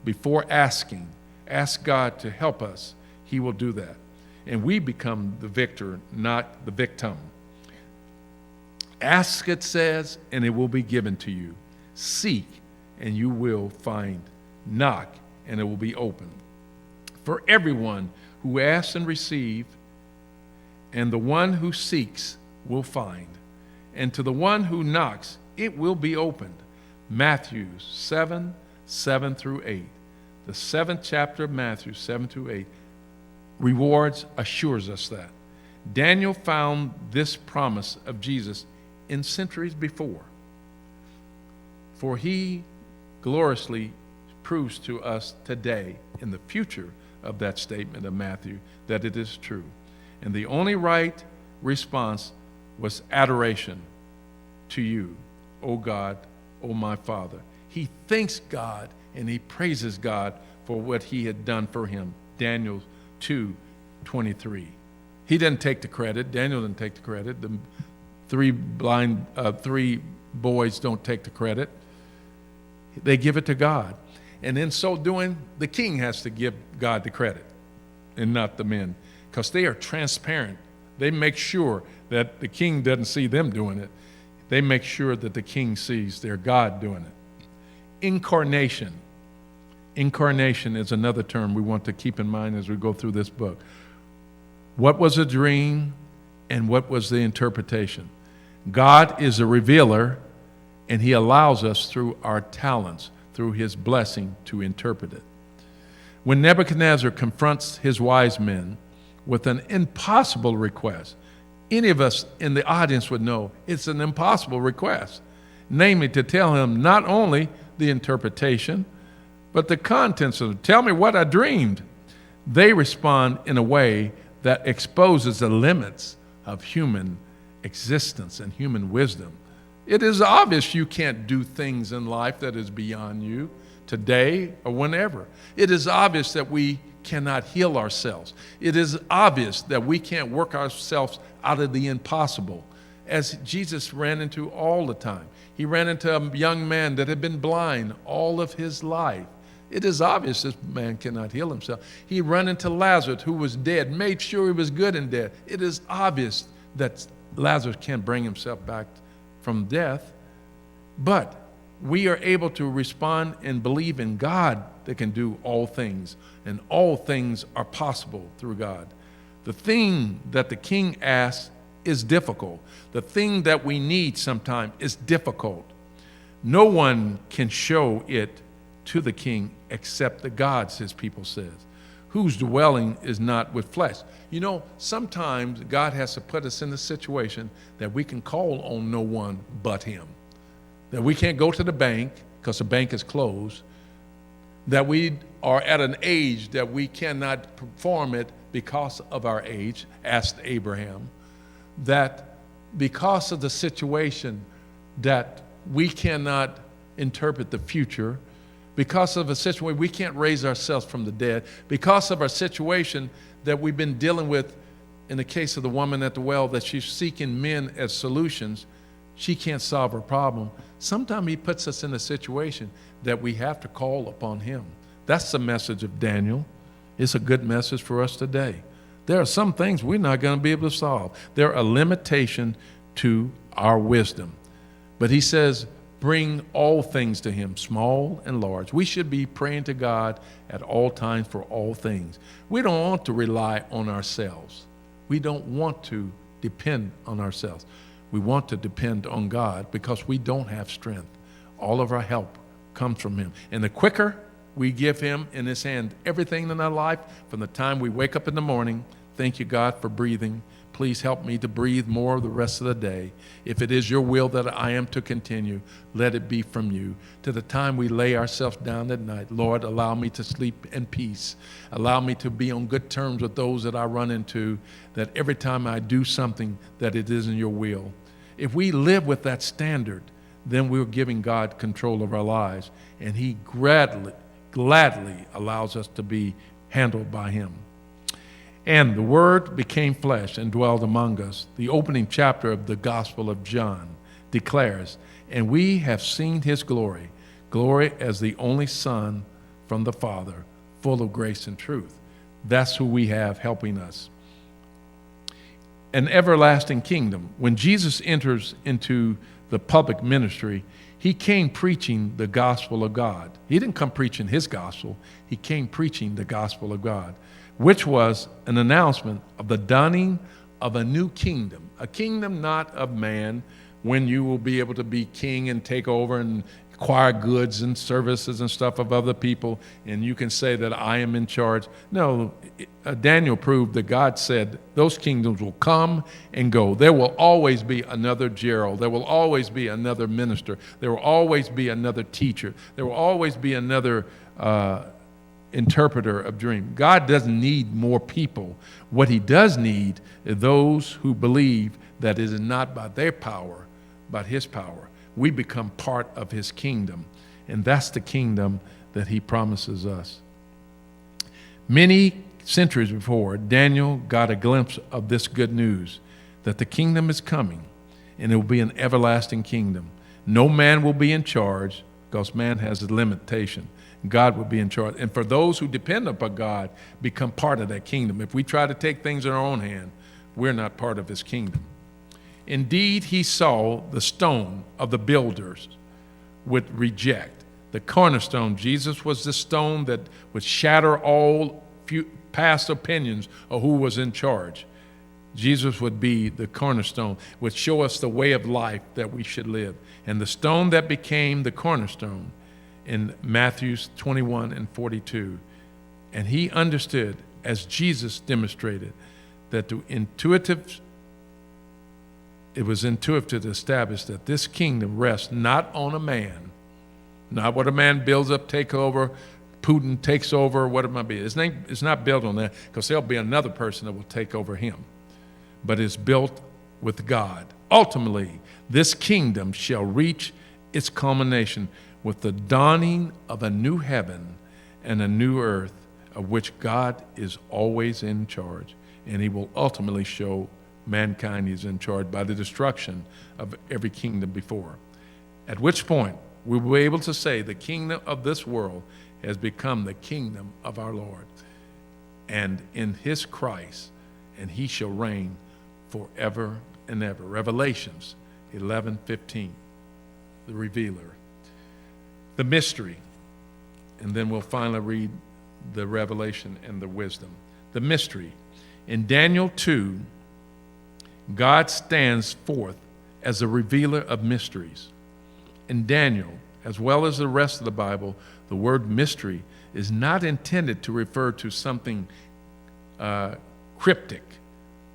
before asking, ask God to help us, he will do that. And we become the victor, not the victim. Ask, it says, and it will be given to you. Seek, and you will find. Knock, and it will be opened. For everyone who asks and receives, and the one who seeks will find, and to the one who knocks, it will be opened. Matthew 7:7-8. The 7th chapter of Matthew, 7-8, rewards, assures us that. Daniel found this promise of Jesus in centuries before. For he gloriously proves to us today, in the future of that statement of Matthew, that it is true. And the only right response was adoration to you, O God, O my Father. He thanks God and he praises God for what he had done for him. Daniel 2:23. He didn't take the credit. Daniel didn't take the credit. The three boys don't take the credit. They give it to God. And in so doing, the king has to give God the credit and not the men, because they are transparent. They make sure that the king doesn't see them doing it. They make sure that the king sees their God doing it. Incarnation. Incarnation is another term we want to keep in mind as we go through this book. What was a dream and what was the interpretation? God is a revealer, and he allows us through our talents, through his blessing, to interpret it. When Nebuchadnezzar confronts his wise men with an impossible request, any of us in the audience would know it's an impossible request, namely to tell him not only the interpretation, but the contents of it. Tell me what I dreamed. They respond in a way that exposes the limits of human existence and human wisdom. It is obvious you can't do things in life that is beyond you today or whenever. It is obvious that we cannot heal ourselves. It is obvious that we can't work ourselves out of the impossible, as Jesus ran into all the time. He ran into a young man that had been blind all of his life. It is obvious this man cannot heal himself. He ran into Lazarus, who was dead, made sure he was good and dead. It is obvious that Lazarus can't bring himself back from death, but we are able to respond and believe in God that can do all things, and all things are possible through God. The thing that the king asked is difficult. The thing that we need sometimes is difficult. No one can show it to the king except the gods, his people says, whose dwelling is not with flesh. You know, sometimes God has to put us in a situation that we can call on no one but him. That we can't go to the bank because the bank is closed. That we are at an age that we cannot perform it because of our age, asked Abraham. That because of the situation that we cannot interpret the future, because of a situation we can't raise ourselves from the dead, because of our situation that we've been dealing with in the case of the woman at the well, that she's seeking men as solutions, she can't solve her problem. Sometimes he puts us in a situation that we have to call upon him. That's the message of Daniel. It's a good message for us today. There are some things we're not going to be able to solve. There are limitations to our wisdom. But he says, bring all things to him, small and large. We should be praying to God at all times for all things. We don't want to rely on ourselves. We don't want to depend on ourselves. We want to depend on God because we don't have strength. All of our help comes from him. And the quicker we give him in his hand everything in our life, from the time we wake up in the morning, thank you, God, for breathing. Please help me to breathe more the rest of the day. If it is your will that I am to continue, let it be from you. To the time we lay ourselves down at night, Lord, allow me to sleep in peace. Allow me to be on good terms with those that I run into, that every time I do something, that it is in your will. If we live with that standard, then we're giving God control of our lives, and he gladly allows us to be handled by him. And the Word became flesh and dwelled among us. The opening chapter of the Gospel of John declares, and we have seen his glory, glory as the only Son from the Father, full of grace and truth. That's who we have helping us. An everlasting kingdom. When Jesus enters into the public ministry, he came preaching the gospel of God. He didn't come preaching his gospel. He came preaching the gospel of God, which was an announcement of the dawning of a new kingdom, a kingdom not of man, when you will be able to be king and take over and acquire goods and services and stuff of other people, and you can say that I am in charge. No, Daniel proved that God said those kingdoms will come and go. There will always be another Gerald. There will always be another minister. There will always be another teacher. There will always be another interpreter of dreams. God doesn't need more people. What he does need is those who believe that it is not by their power, but his power. We become part of his kingdom, and that's the kingdom that he promises us. Many centuries before, Daniel got a glimpse of this good news, that the kingdom is coming, and it will be an everlasting kingdom. No man will be in charge, because man has a limitation. God will be in charge. And for those who depend upon God, become part of that kingdom. If we try to take things in our own hand, we're not part of his kingdom. Indeed, he saw the stone of the builders would reject. The cornerstone, Jesus was the stone that would shatter all past opinions of who was in charge. Jesus would be the cornerstone, would show us the way of life that we should live. And the stone that became the cornerstone in Matthew 21 and 42. And he understood, as Jesus demonstrated, that it was intuitive to establish that this kingdom rests not on a man, not what a man builds up, take over, Putin takes over, what it might be. It's not built on that, because there'll be another person that will take over him. But it's built with God. Ultimately, this kingdom shall reach its culmination with the dawning of a new heaven and a new earth, of which God is always in charge. And he will ultimately show mankind is in charge by the destruction of every kingdom before. At which point, we will be able to say the kingdom of this world has become the kingdom of our Lord, and in his Christ, and he shall reign forever and ever. Revelations 11:15, the revealer. The mystery, and then we'll finally read the revelation and the wisdom. The mystery. In Daniel 2, God stands forth as a revealer of mysteries. In Daniel, as well as the rest of the Bible, the word mystery is not intended to refer to something cryptic,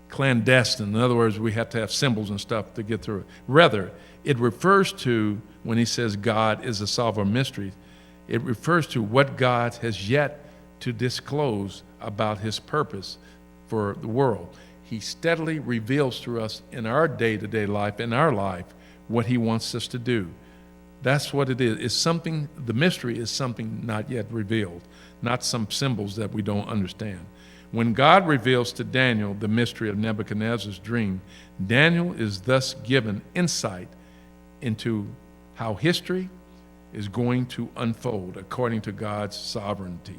clandestine. In other words, we have to have symbols and stuff to get through it. Rather, it refers to, when he says God is a solver of mysteries, it refers to what God has yet to disclose about his purpose for the world. He steadily reveals to us in our day-to-day life, in our life, what he wants us to do. That's what it is. It's something, the mystery is something not yet revealed, not some symbols that we don't understand. When God reveals to Daniel the mystery of Nebuchadnezzar's dream, Daniel is thus given insight into how history is going to unfold according to God's sovereignty,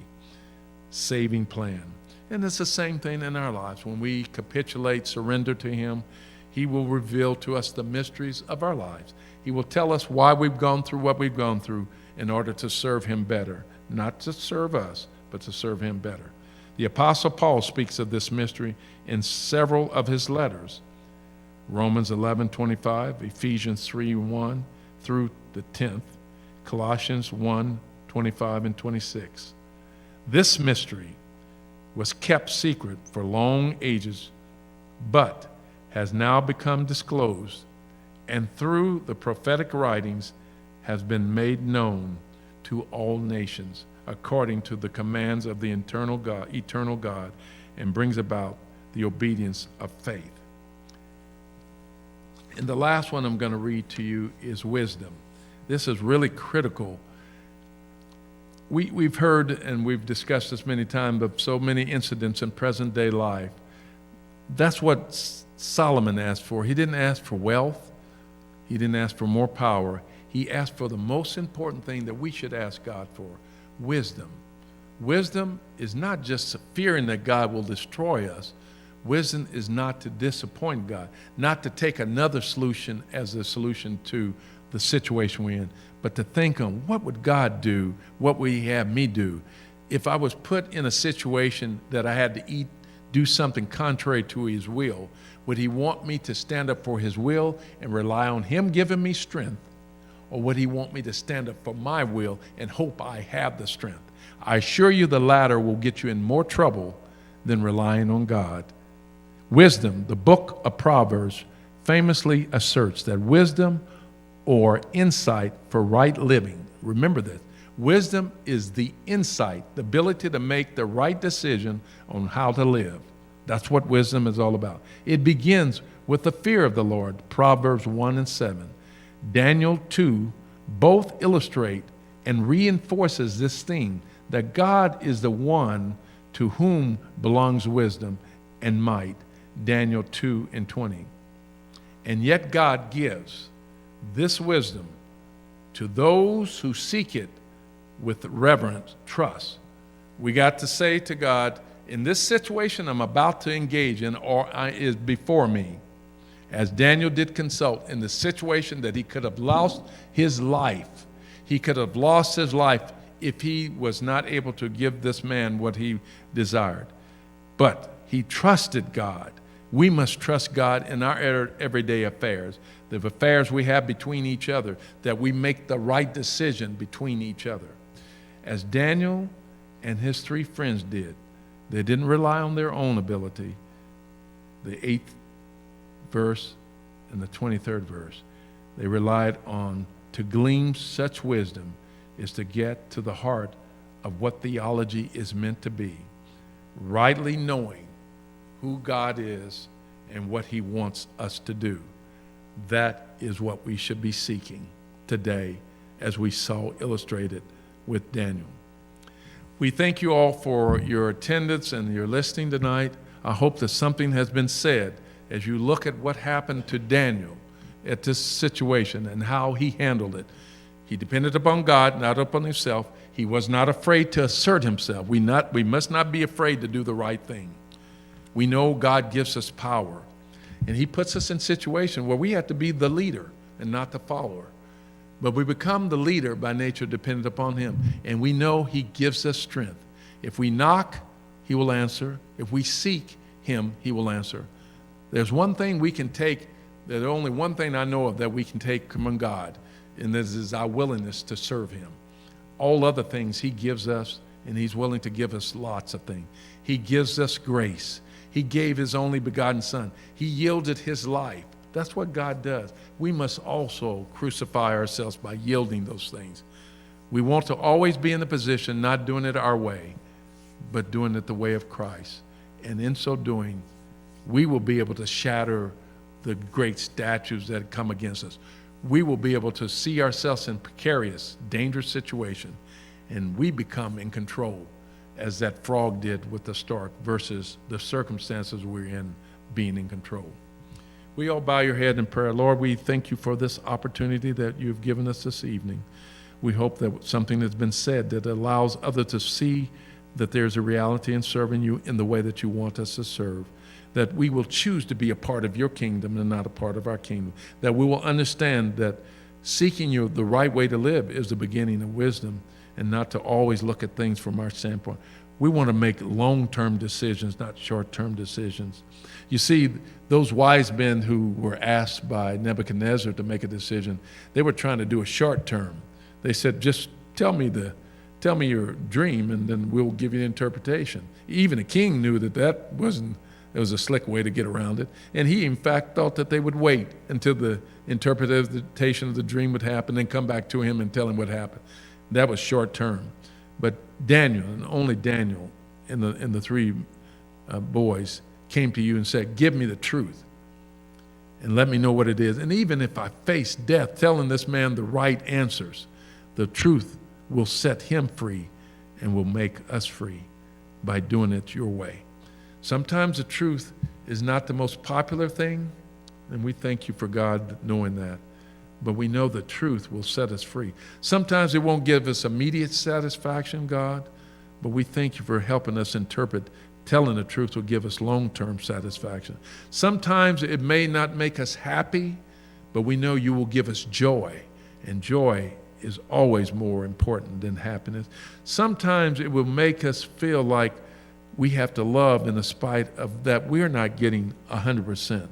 saving plan. And it's the same thing in our lives. When we capitulate, surrender to him, he will reveal to us the mysteries of our lives. He will tell us why we've gone through what we've gone through in order to serve him better. Not to serve us, but to serve him better. The Apostle Paul speaks of this mystery in several of his letters. Romans 11:25, Ephesians 3:1 through the 10th, Colossians 1:25 and 26. This mystery was kept secret for long ages, but has now become disclosed, and through the prophetic writings has been made known to all nations, according to the commands of the eternal God, and brings about the obedience of faith. And the last one I'm going to read to you is wisdom. This is really critical. We've heard and we've discussed this many times of so many incidents in present day life. That's what Solomon asked for. He didn't ask for wealth. He didn't ask for more power. He asked for the most important thing that we should ask God for, wisdom. Wisdom is not just fearing that God will destroy us. Wisdom is not to disappoint God, not to take another solution as a solution to the situation we're in, but to think on what would God do, what would he have me do? If I was put in a situation that I had to do something contrary to his will, would he want me to stand up for his will and rely on him giving me strength? Or would he want me to stand up for my will and hope I have the strength? I assure you the latter will get you in more trouble than relying on God. Wisdom, the book of Proverbs, famously asserts that wisdom or insight for right living, remember this, wisdom is the insight, the ability to make the right decision on how to live. That's what wisdom is all about. It begins with the fear of the Lord, Proverbs 1 and 7. Daniel 2 both illustrate and reinforces this theme that God is the one to whom belongs wisdom and might, Daniel 2 and 20. And yet God gives this wisdom to those who seek it with reverent trust. We got to say to God, in this situation I'm about to engage in or is before me, as Daniel did consult in the situation that he could have lost his life. He could have lost his life if he was not able to give this man what he desired. But he trusted God. We must trust God in our everyday affairs, the affairs we have between each other, that we make the right decision between each other. As Daniel and his three friends did, they didn't rely on their own ability. The 8th verse and the 23rd verse. They relied on to glean such wisdom is to get to the heart of what theology is meant to be, rightly knowing who God is and what he wants us to do. That is what we should be seeking today, as we saw illustrated with Daniel. We thank you all for your attendance and your listening tonight. I hope that something has been said as you look at what happened to Daniel at this situation and how he handled it. He depended upon God, not upon himself. He was not afraid to assert himself. We must not be afraid to do the right thing. We know God gives us power, and he puts us in situations where we have to be the leader and not the follower. But we become the leader by nature dependent upon him, and we know he gives us strength. If we knock, he will answer. If we seek him, he will answer. There's one thing we can take, there's only one thing I know of that we can take from God, and this is our willingness to serve him. All other things he gives us, and he's willing to give us lots of things. He gives us grace. He gave his only begotten son. He yielded his life. That's what God does. We must also crucify ourselves by yielding those things. We want to always be in the position, not doing it our way, but doing it the way of Christ. And in so doing, we will be able to shatter the great statues that come against us. We will be able to see ourselves in precarious, dangerous situation, and we become in control, as that frog did with the stork, versus the circumstances we're in being in control. We all bow your head in prayer. Lord, we thank you for this opportunity that you've given us this evening. We hope that something has been said that allows others to see that there's a reality in serving you in the way that you want us to serve, that we will choose to be a part of your kingdom and not a part of our kingdom, that we will understand that seeking you the right way to live is the beginning of wisdom, and not to always look at things from our standpoint. We want to make long-term decisions, not short-term decisions. You see, those wise men who were asked by Nebuchadnezzar to make a decision, they were trying to do a short term. They said, just tell me your dream, and then we'll give you the interpretation. Even a king knew it was a slick way to get around it. And he, in fact, thought that they would wait until the interpretation of the dream would happen, and come back to him and tell him what happened. That was short term. But Daniel, and only Daniel, and the three boys came to you and said, give me the truth and let me know what it is. And even if I face death, telling this man the right answers, the truth will set him free and will make us free by doing it your way. Sometimes the truth is not the most popular thing, and we thank you for God knowing that. But we know the truth will set us free. Sometimes it won't give us immediate satisfaction, God, but we thank you for helping us interpret. Telling the truth will give us long-term satisfaction. Sometimes it may not make us happy, but we know you will give us joy, and joy is always more important than happiness. Sometimes it will make us feel like we have to love in spite of that we're not getting 100%,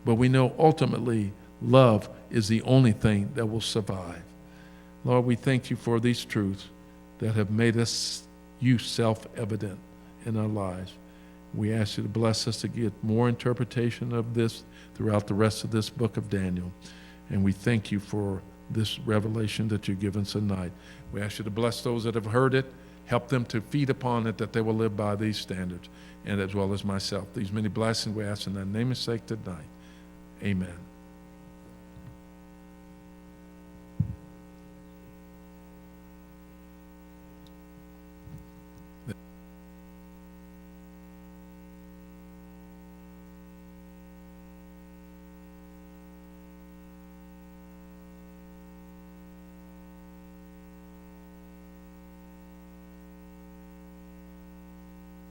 but we know ultimately love is the only thing that will survive. Lord, we thank you for these truths that have made you self-evident in our lives. We ask you to bless us to get more interpretation of this throughout the rest of this book of Daniel. And we thank you for this revelation that you've given tonight. We ask you to bless those that have heard it, help them to feed upon it, that they will live by these standards, and as well as myself. These many blessings we ask in thy name and sake tonight. Amen.